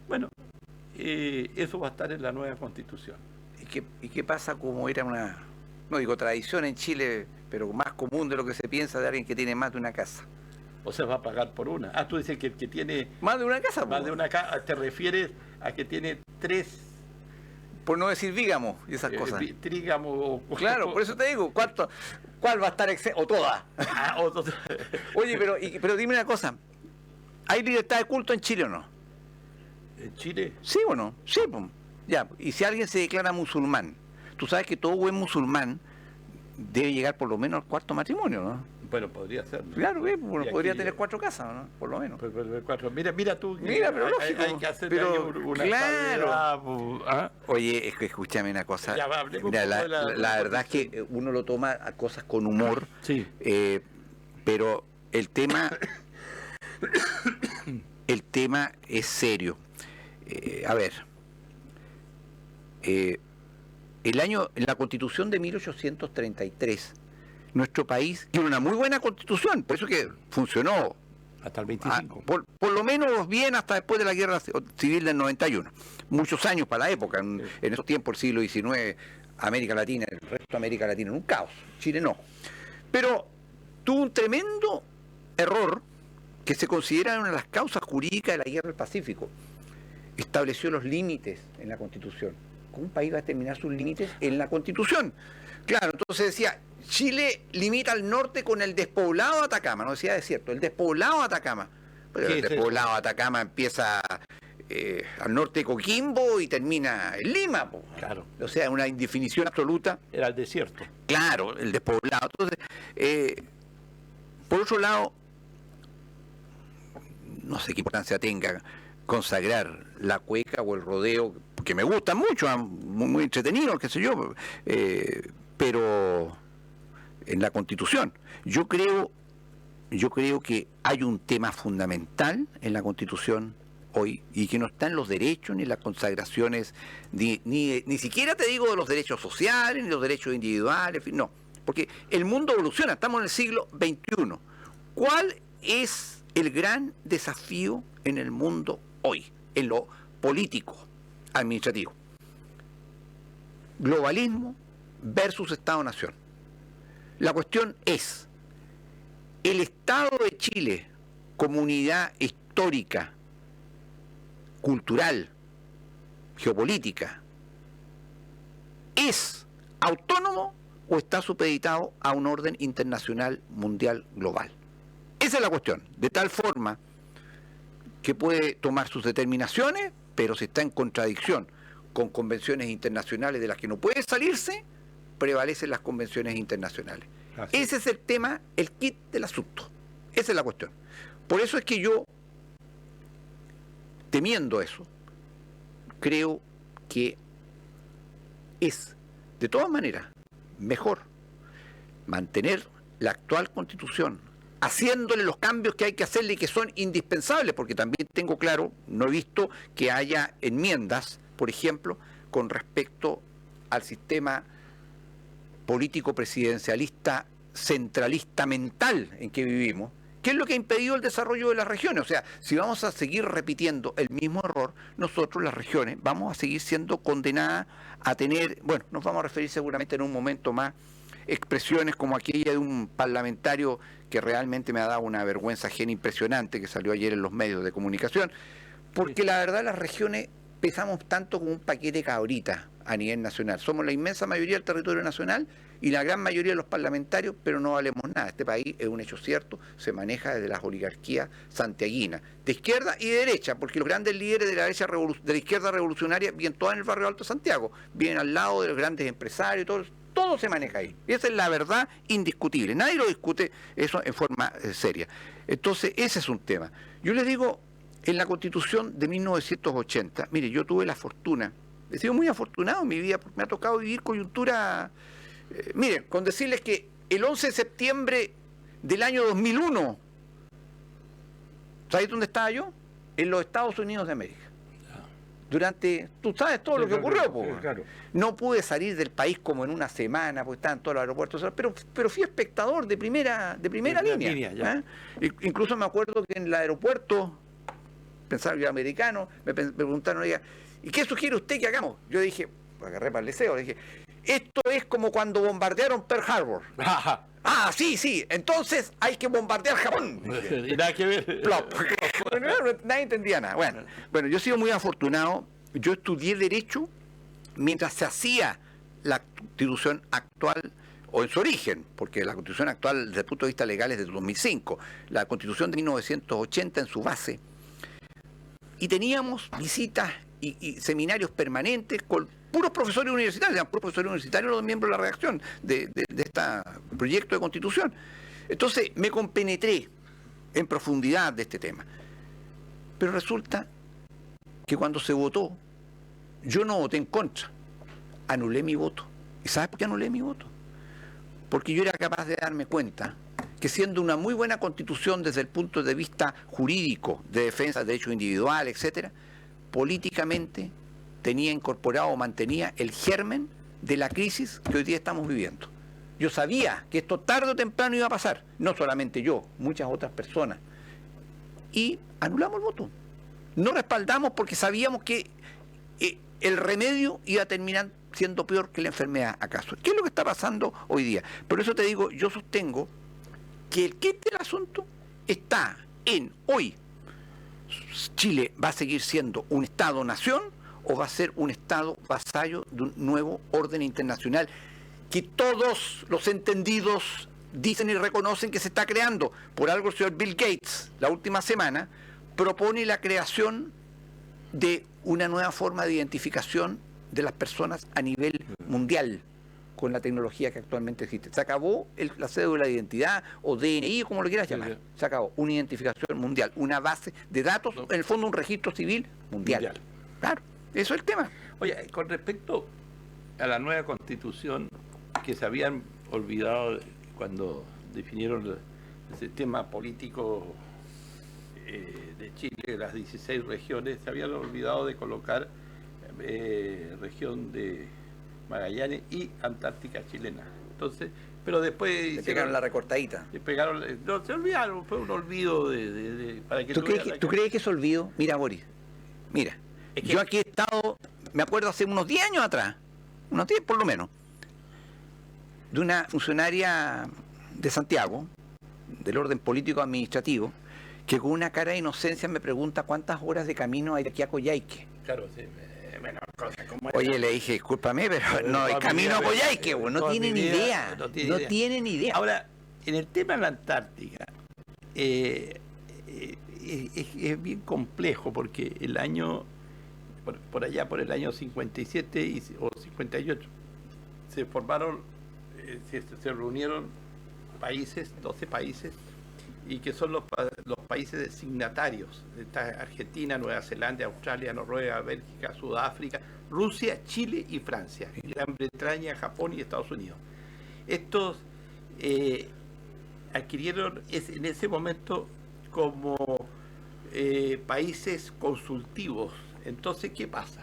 Speaker 3: Bueno, eso va a estar en la nueva Constitución.
Speaker 4: ¿Y qué pasa como era una, no digo tradición en Chile, pero más común de lo que se piensa de alguien que tiene más de una casa?
Speaker 3: O sea, va a pagar por una. Ah, tú dices que el que tiene...
Speaker 4: ¿Más de una casa?
Speaker 3: Más de una casa, te refieres a que tiene 3...
Speaker 4: Por no decir vígamos y esas cosas.
Speaker 3: Trígamo.
Speaker 4: Claro, por eso te digo, ¿cuál va a estar exento? O todas. Oye, pero dime una cosa. ¿Hay libertad de culto en Chile o no?
Speaker 3: ¿En Chile?
Speaker 4: Sí o no. Sí, pues. Ya. Y si alguien se declara musulmán, tú sabes que todo buen musulmán debe llegar por lo menos al 4º matrimonio, ¿no?
Speaker 3: Bueno, podría ser, ¿no?
Speaker 4: Claro, bueno, podría tener 4 casas, ¿no? Por lo menos.
Speaker 3: 4. Mira tú.
Speaker 4: Mira, pero lógico.
Speaker 3: Hay que hacer una
Speaker 4: claro.
Speaker 3: salvedad, ¿ah?
Speaker 4: Oye, escúchame una cosa.
Speaker 3: Ya,
Speaker 4: mira, la verdad es que uno lo toma a cosas con humor.
Speaker 3: Sí.
Speaker 4: Pero el tema es serio. A ver. En la Constitución de 1833, nuestro país tiene una muy buena Constitución, por eso que funcionó
Speaker 3: hasta el 25.
Speaker 4: Por lo menos bien hasta después de la Guerra Civil del 91. Muchos años para la época, en esos tiempos del siglo XIX, América Latina, el resto de América Latina, en un caos. Chile no. Pero tuvo un tremendo error que se considera una de las causas jurídicas de la Guerra del Pacífico. Estableció los límites en la Constitución. ¿Cómo un país va a determinar sus límites en la Constitución? Claro, entonces decía, Chile limita al norte con el despoblado de Atacama, no decía desierto, el despoblado de Atacama. Pero el despoblado de Atacama empieza al norte de Coquimbo y termina en Lima.
Speaker 3: Claro.
Speaker 4: O sea, una indefinición absoluta.
Speaker 3: Era el desierto.
Speaker 4: Claro, el despoblado. Entonces, por otro lado, no sé qué importancia tenga consagrar la cueca o el rodeo, que me gustan mucho, muy entretenidos, qué sé yo, pero en la Constitución. Yo creo que hay un tema fundamental en la Constitución hoy, y que no está en los derechos ni en las consagraciones, ni siquiera te digo de los derechos sociales, ni los derechos individuales, en fin, no, porque el mundo evoluciona, estamos en el siglo XXI. ¿Cuál es el gran desafío en el mundo hoy, en lo político, administrativo? Globalismo versus Estado-Nación. La cuestión es, el Estado de Chile, comunidad histórica, cultural, geopolítica, ¿es autónomo o está supeditado a un orden internacional mundial global? Esa es la cuestión, de tal forma que puede tomar sus determinaciones, pero si está en contradicción con convenciones internacionales de las que no puede salirse, prevalecen las convenciones internacionales. Así. Ese es el tema, el kit del asunto. Esa es la cuestión. Por eso es que yo, temiendo eso, creo que es, de todas maneras, mejor mantener la actual Constitución, haciéndole los cambios que hay que hacerle y que son indispensables, porque también tengo claro, no he visto que haya enmiendas, por ejemplo, con respecto al sistema político presidencialista centralista mental en que vivimos, que es lo que ha impedido el desarrollo de las regiones. O sea, si vamos a seguir repitiendo el mismo error, nosotros, las regiones, vamos a seguir siendo condenadas a tener, bueno, nos vamos a referir seguramente en un momento más, expresiones como aquella de un parlamentario que realmente me ha dado una vergüenza ajena impresionante, que salió ayer en los medios de comunicación, porque la verdad las regiones pesamos tanto como un paquete cabrita a nivel nacional. Somos la inmensa mayoría del territorio nacional y la gran mayoría de los parlamentarios, pero no valemos nada. Este país, es un hecho cierto, se maneja desde las oligarquías santiaguinas, de izquierda y de derecha, porque los grandes líderes de la derecha de la izquierda revolucionaria vienen todos en el barrio Alto Santiago, vienen al lado de los grandes empresarios, todo se maneja ahí. Y esa es la verdad indiscutible. Nadie lo discute eso en forma seria. Entonces, ese es un tema. Yo les digo, en la Constitución de 1980, mire, yo tuve la fortuna, he sido muy afortunado en mi vida, porque me ha tocado vivir coyuntura. Miren, con decirles que el 11 de septiembre del año 2001, ¿sabéis dónde estaba yo? En los Estados Unidos de América. Durante, tú sabes todo lo que ocurrió, claro. No pude salir del país como en una semana, porque estaban todos los aeropuertos, pero fui espectador de primera línea. Incluso me acuerdo que en el aeropuerto, pensaron que era americano, me preguntaron, oiga, ¿y qué sugiere usted que hagamos? Yo dije, agarré para el deseo, dije, esto es como cuando bombardearon Pearl Harbor. Ah, sí, entonces hay que bombardear Japón.
Speaker 5: Y nada que ver.
Speaker 4: Plop. Nadie entendía nada. Bueno, yo he sido muy afortunado. Yo estudié Derecho mientras se hacía la Constitución actual, o en su origen, porque la Constitución actual desde el punto de vista legal es de 2005. La Constitución de 1980 en su base. Y teníamos visitas y seminarios permanentes con puros profesores universitarios, puros profesores universitarios los miembros de la redacción de este proyecto de Constitución. Entonces me compenetré en profundidad de este tema. Pero resulta que cuando se votó, yo no voté en contra, anulé mi voto. ¿Y sabes por qué anulé mi voto? Porque yo era capaz de darme cuenta que siendo una muy buena Constitución desde el punto de vista jurídico, de defensa de derechos individuales, etcétera, políticamente tenía incorporado o mantenía el germen de la crisis que hoy día estamos viviendo. Yo sabía que esto tarde o temprano iba a pasar, no solamente yo, muchas otras personas. Y anulamos el voto. No respaldamos porque sabíamos que el remedio iba a terminar siendo peor que la enfermedad, ¿acaso? ¿Qué es lo que está pasando hoy día? Por eso te digo, yo sostengo que el quid del asunto está en hoy. ¿Chile va a seguir siendo un Estado-nación o va a ser un Estado vasallo de un nuevo orden internacional que todos los entendidos dicen y reconocen que se está creando? Por algo el señor Bill Gates, la última semana, propone la creación de una nueva forma de identificación de las personas a nivel mundial con la tecnología que actualmente existe. Se acabó la cédula de identidad o DNI, como lo quieras llamar. Se acabó. Una identificación mundial, una base de datos, en el fondo un registro civil mundial. Claro, eso es el tema.
Speaker 3: Oye, con respecto a la nueva Constitución, que se habían olvidado cuando definieron el sistema político de Chile, las 16 regiones, se habían olvidado de colocar región de Magallanes y Antártica chilena. Entonces, pero después
Speaker 4: le pegaron la recortadita.
Speaker 3: No, se olvidaron, fue un olvido para que
Speaker 4: ¿Tú crees que es olvido? Mira, Boris, mira, es que yo aquí he estado, me acuerdo hace unos 10 años atrás, unos 10 por lo menos, de una funcionaria de Santiago, del orden político administrativo, que con una cara de inocencia me pregunta cuántas horas de camino hay de aquí a Coyhaique.
Speaker 3: Claro, sí.
Speaker 4: Oye, le dije, discúlpame, pero no hay camino a Coyhaique, no tienen idea. No tienen idea.
Speaker 3: Ahora, en el tema de la Antártica, es bien complejo porque el año, por allá, por el año 57 o 58, se formaron, se reunieron países, 12 países, y que son los países signatarios. Está Argentina, Nueva Zelanda, Australia, Noruega, Bélgica, Sudáfrica, Rusia, Chile y Francia, Gran Bretaña, Japón y Estados Unidos. Estos adquirieron en ese momento como países consultivos. Entonces, ¿qué pasa?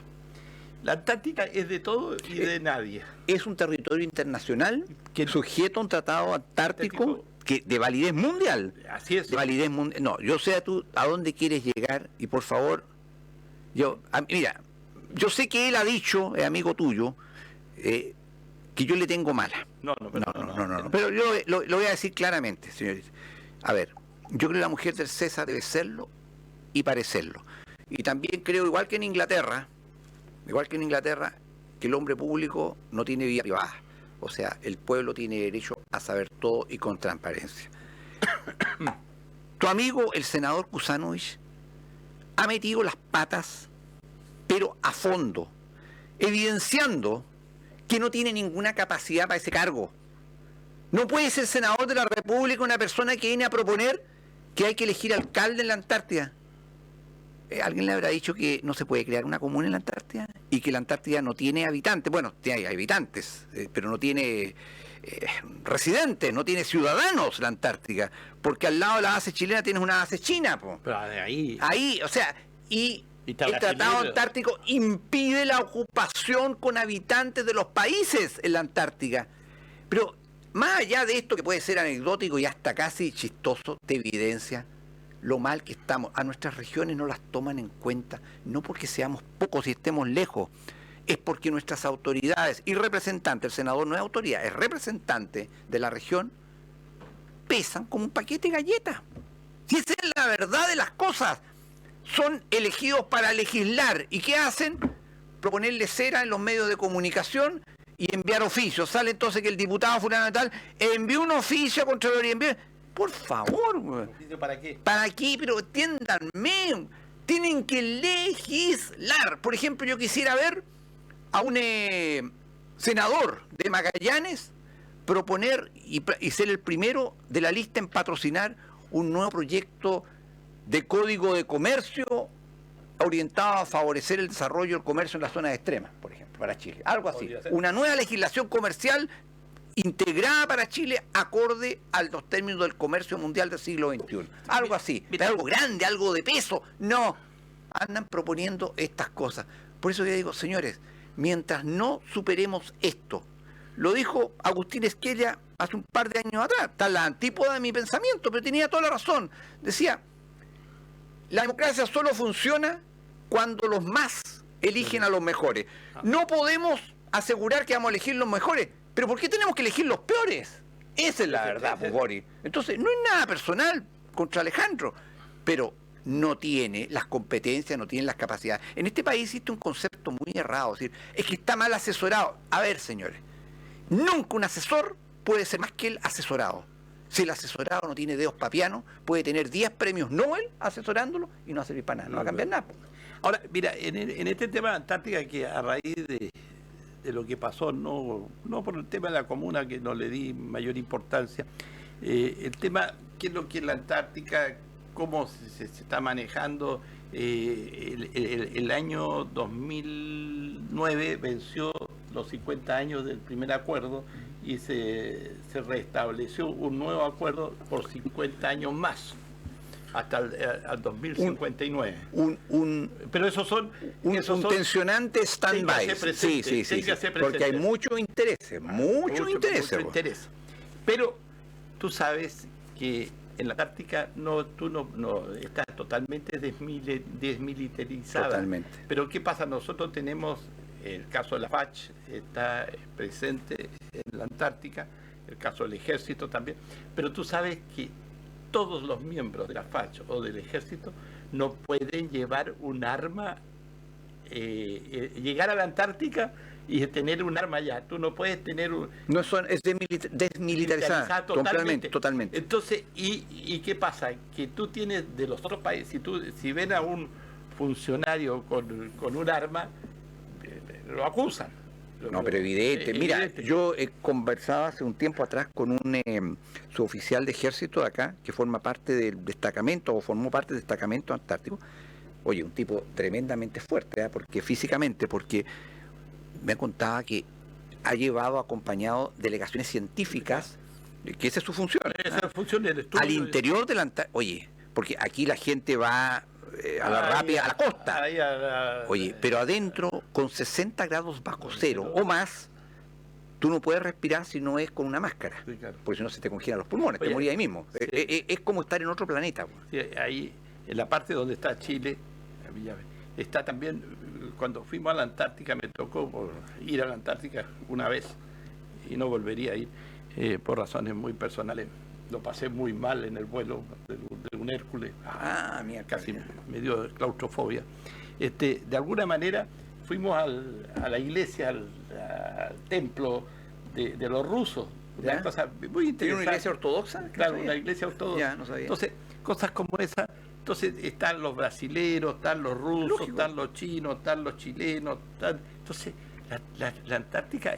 Speaker 3: La Antártica es de todo y de nadie.
Speaker 4: Es un territorio internacional que sujeto a un tratado antártico de validez mundial.
Speaker 3: Así es.
Speaker 4: De validez mundial. No, yo sé tú a dónde quieres llegar y por favor, mira, yo sé que él ha dicho, amigo tuyo, que yo le tengo mala.
Speaker 3: No.
Speaker 4: Pero yo lo voy a decir claramente, señores. A ver, yo creo que la mujer del César debe serlo y parecerlo. Y también creo, igual que en Inglaterra, que el hombre público no tiene vida privada. O sea, el pueblo tiene derecho a saber todo y con transparencia. Tu amigo, el senador Kuzanovich, ha metido las patas, pero a fondo, evidenciando que no tiene ninguna capacidad para ese cargo. No puede ser senador de la República una persona que viene a proponer que hay que elegir alcalde en la Antártida. ¿Alguien le habrá dicho que no se puede crear una comuna en la Antártida? Y que la Antártida no tiene habitantes. Bueno, hay habitantes, pero no tiene residentes, no tiene ciudadanos la Antártica. Porque al lado de la base chilena tienes una base china, po.
Speaker 3: Pero ahí,
Speaker 4: o sea, y el Tratado Antártico impide la ocupación con habitantes de los países en la Antártica. Pero más allá de esto, que puede ser anecdótico y hasta casi chistoso, te evidencia lo mal que estamos. A nuestras regiones no las toman en cuenta, no porque seamos pocos y estemos lejos, es porque nuestras autoridades y representantes, el senador no es autoridad, es representante de la región, pesan como un paquete de galletas. Si esa es la verdad de las cosas, son elegidos para legislar. ¿Y qué hacen? Proponerle cera en los medios de comunicación y enviar oficios. Sale entonces que el diputado fulano de tal envió un oficio a Contraloría. Por favor, güey.
Speaker 3: ¿Para qué?
Speaker 4: ¿Para qué? Pero entiéndanme. Tienen que legislar. Por ejemplo, yo quisiera ver a un senador de Magallanes proponer y ser el primero de la lista en patrocinar un nuevo proyecto de código de comercio orientado a favorecer el desarrollo del comercio en las zonas extremas, por ejemplo, para Chile. Algo así. Una nueva legislación comercial integrada para Chile acorde a los términos del comercio mundial del siglo XXI. Algo así, algo grande, algo de peso. No, andan proponiendo estas cosas. Por eso yo digo, señores, mientras no superemos esto, lo dijo Agustín Esquella hace un par de años atrás, está la antípoda de mi pensamiento, pero tenía toda la razón. Decía, la democracia solo funciona cuando los más eligen a los mejores. No podemos asegurar que vamos a elegir los mejores, pero ¿por qué tenemos que elegir los peores? Esa es la verdad, pues, Boris. Entonces, no es nada personal contra Alejandro, pero no tiene las competencias, no tiene las capacidades. En este país existe un concepto muy errado, es decir, es que está mal asesorado. A ver, señores, nunca un asesor puede ser más que el asesorado. Si el asesorado no tiene dedos papianos, puede tener 10 premios Nobel asesorándolo y no va a servir para nada, no va a cambiar nada.
Speaker 3: Ahora, mira, en este tema de Antártica, que a raíz de lo que pasó, no por el tema de la comuna, que no le di mayor importancia, el tema, qué es lo que es la Antártica, cómo se está manejando. El año 2009 venció los 50 años del primer acuerdo y se restableció un nuevo acuerdo por 50 años más, hasta el 2059. Pero esos son
Speaker 4: un tensionante stand-by. Sí, porque hay mucho interés, mucho interés.
Speaker 3: Pero tú sabes que en la Antártica tú no estás totalmente desmilitarizada.
Speaker 4: Totalmente.
Speaker 3: Pero ¿qué pasa? Nosotros tenemos el caso de la FACH, está presente en la Antártica, el caso del Ejército también, pero tú sabes que todos los miembros de la FACH o del Ejército no pueden llevar un arma, llegar a la Antártica y tener un arma allá. Tú no puedes tener un...
Speaker 4: Es desmilitarizada totalmente.
Speaker 3: Entonces, ¿y qué pasa? Que tú tienes de los otros países, si ven a un funcionario con un arma, lo acusan.
Speaker 4: No, pero evidente. Mira, yo he conversado hace un tiempo atrás con un suboficial de ejército de acá, que forma parte del destacamento, o formó parte del destacamento antártico. Oye, un tipo tremendamente fuerte, porque físicamente, porque me contaba que ha llevado acompañado delegaciones científicas, que esa es su función.
Speaker 3: Esa función del estudio.
Speaker 4: Al interior de la Antártida. Oye, porque aquí la gente va a la rápida, a la costa.
Speaker 3: Ahí
Speaker 4: Oye, pero adentro, con 60 grados bajo cero o más, tú no puedes respirar si no es con una máscara,
Speaker 3: Sí, claro.
Speaker 4: porque si no se te congelan los pulmones,
Speaker 3: Oye,
Speaker 4: te morías ahí mismo.
Speaker 3: sí.
Speaker 4: Es como estar en otro planeta.
Speaker 3: Sí, ahí, en la parte donde está Chile, está también, cuando fuimos a la Antártica, me tocó ir a la Antártica una vez y no volvería a ir por razones muy personales. Lo pasé muy mal en el vuelo de un Hércules.
Speaker 4: Mira,
Speaker 3: Casi me dio claustrofobia. De alguna manera fuimos a la iglesia, al templo de los rusos.
Speaker 4: ¿Ya?
Speaker 3: Una cosa muy interesante.
Speaker 4: ¿Tiene una iglesia ortodoxa?
Speaker 3: Claro,
Speaker 4: No
Speaker 3: una
Speaker 4: sabía.
Speaker 3: iglesia ortodoxa.
Speaker 4: Ya, no sabía.
Speaker 3: Entonces, cosas como esa. Entonces están los brasileros, están los rusos,
Speaker 4: Lógico.
Speaker 3: están los chinos, están los chilenos. Entonces, la Antártica,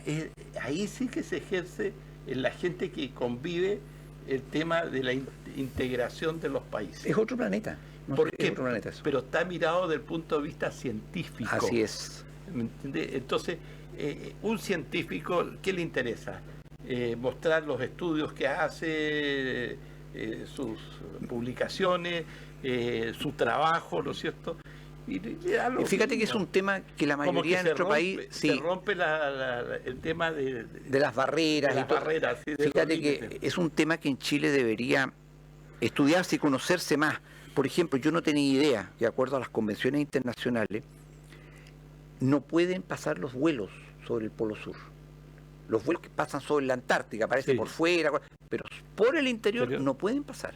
Speaker 3: ahí sí que se ejerce en la gente que convive el tema de la integración de los países.
Speaker 4: Es otro planeta. No
Speaker 3: ¿Por
Speaker 4: sé,
Speaker 3: qué?
Speaker 4: es otro planeta eso.
Speaker 3: Pero está mirado desde el punto de vista científico.
Speaker 4: Así es.
Speaker 3: ¿Me entiende? Entonces, un científico, ¿qué le interesa? Mostrar los estudios que hace, sus publicaciones, su trabajo, ¿no es cierto? Y
Speaker 4: fíjate que es un tema que la mayoría de nuestro país
Speaker 3: se rompe el tema de
Speaker 4: las barreras
Speaker 3: de las
Speaker 4: y todo.
Speaker 3: barreras, sí, de los
Speaker 4: Fíjate que
Speaker 3: límites.
Speaker 4: es un tema que en Chile debería estudiarse y conocerse más. Por ejemplo, yo no tenía idea, de acuerdo a las convenciones internacionales, no pueden pasar los vuelos sobre el Polo Sur. Los vuelos que pasan sobre la Antártica, aparecen
Speaker 3: Sí.
Speaker 4: por fuera, pero por el interior
Speaker 3: Pero-
Speaker 4: no pueden pasar.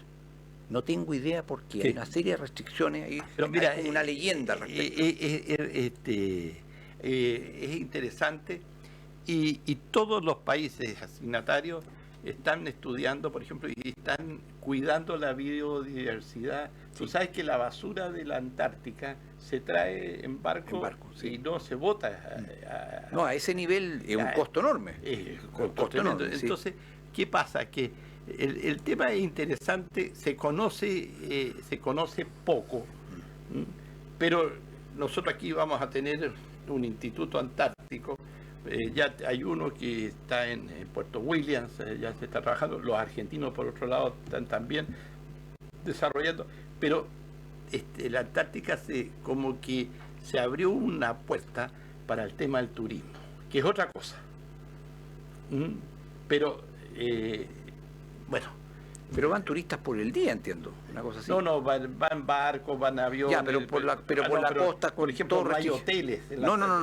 Speaker 4: No tengo idea por qué.
Speaker 3: Sí.
Speaker 4: Hay una serie de restricciones ahí.
Speaker 3: Pero mira,
Speaker 4: hay como una leyenda al respecto.
Speaker 3: Es interesante y todos los países asignatarios están estudiando, por ejemplo, y están cuidando la biodiversidad. Tú sabes que la basura de la Antártica se trae en barco,
Speaker 4: En barco, sí.
Speaker 3: y no se bota.
Speaker 4: No, a ese nivel es un
Speaker 3: Ya,
Speaker 4: costo enorme.
Speaker 3: Con
Speaker 4: costo
Speaker 3: tremendo.
Speaker 4: enorme, sí.
Speaker 3: Entonces, ¿qué pasa? Que el tema es interesante, se conoce poco, ¿m? Pero nosotros aquí vamos a tener un instituto antártico. Ya hay uno que está en Puerto Williams, ya se está trabajando. Los argentinos, por otro lado, están también desarrollando. Pero la Antártica como que se abrió una puerta para el tema del turismo, que es otra cosa. Pero, bueno.
Speaker 4: Pero van turistas por el día, entiendo. Una cosa así.
Speaker 3: No, van barcos, van aviones.
Speaker 4: Ya, pero por la costa,
Speaker 3: por ejemplo,
Speaker 4: todo
Speaker 3: no hay
Speaker 4: restringido.
Speaker 3: hoteles.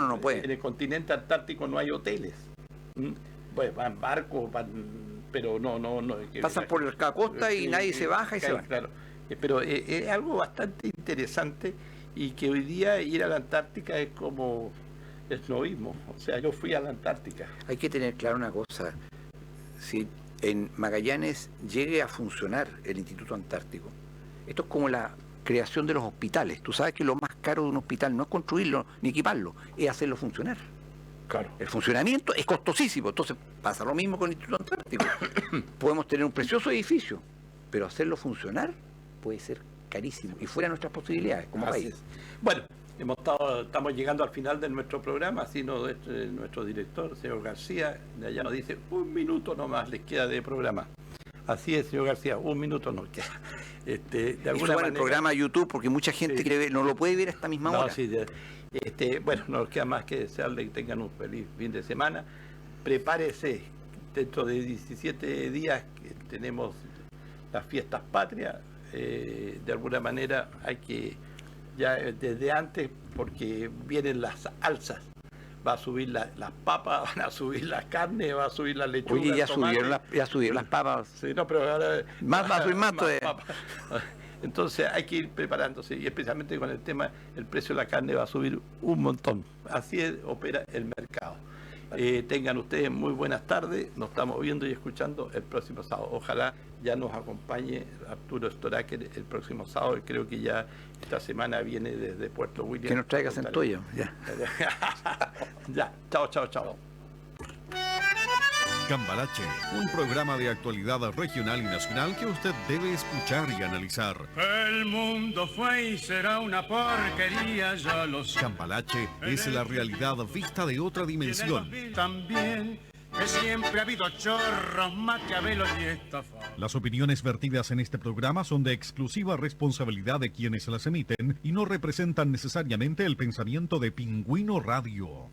Speaker 4: No puede.
Speaker 3: En el continente antártico no hay hoteles. Pues van barcos, pero no.
Speaker 4: Pasan por la costa y
Speaker 3: Sí,
Speaker 4: nadie se baja y se va.
Speaker 3: Claro. Pero es algo bastante interesante y que hoy día ir a la Antártica es como esnovismo. O sea, yo fui a la Antártica.
Speaker 4: Hay que tener claro una cosa. Si en Magallanes llegue a funcionar el Instituto Antártico, esto es como la creación de los hospitales. Tú sabes que lo más caro de un hospital no es construirlo ni equiparlo, es hacerlo funcionar.
Speaker 3: Claro.
Speaker 4: El funcionamiento es costosísimo, entonces pasa lo mismo con el Instituto Antártico. Podemos tener un precioso edificio, pero hacerlo funcionar puede ser carísimo y fuera de nuestras posibilidades como
Speaker 3: Así
Speaker 4: país.
Speaker 3: es. Bueno, estamos llegando al final de nuestro programa, así nuestro director, señor García, de allá nos dice, 1 minuto nomás les queda de programa. Así es, señor García, 1 minuto nos queda. De
Speaker 4: Eso
Speaker 3: alguna
Speaker 4: va en el
Speaker 3: manera,
Speaker 4: programa YouTube porque mucha gente
Speaker 3: Sí.
Speaker 4: quiere ver, no lo puede ver a esta misma
Speaker 3: no,
Speaker 4: hora.
Speaker 3: sí, bueno, no nos queda más que desearle que tengan un feliz fin de semana. Prepárese, dentro de 17 días que tenemos las fiestas patrias, de alguna manera hay que, ya desde antes, porque vienen las alzas, va a subir las papas, van a subir la carne, va a subir la lechuga.
Speaker 4: Oye, ya
Speaker 3: el tomate.
Speaker 4: subieron las papas.
Speaker 3: Sí, no, pero ahora
Speaker 4: Más va a subir más todavía.
Speaker 3: papas. Entonces hay que ir preparándose y especialmente con el tema, el precio de la carne va a subir un montón. Así opera el mercado. Tengan ustedes muy buenas tardes. Nos estamos viendo y escuchando el próximo sábado. Ojalá ya nos acompañe Arturo Storaker el próximo sábado. Y creo que ya esta semana viene desde Puerto Williams.
Speaker 4: Que nos traiga centollo. Ya.
Speaker 3: Ya, chao.
Speaker 1: Cambalache, un programa de actualidad regional y nacional que usted debe escuchar y analizar.
Speaker 2: El mundo fue y será una porquería, ya lo sé.
Speaker 1: Cambalache es la realidad vista de otra dimensión.
Speaker 2: También que siempre ha habido chorros, maquiavelos y estafados.
Speaker 1: Las opiniones vertidas en este programa son de exclusiva responsabilidad de quienes las emiten y no representan necesariamente el pensamiento de Pingüino Radio.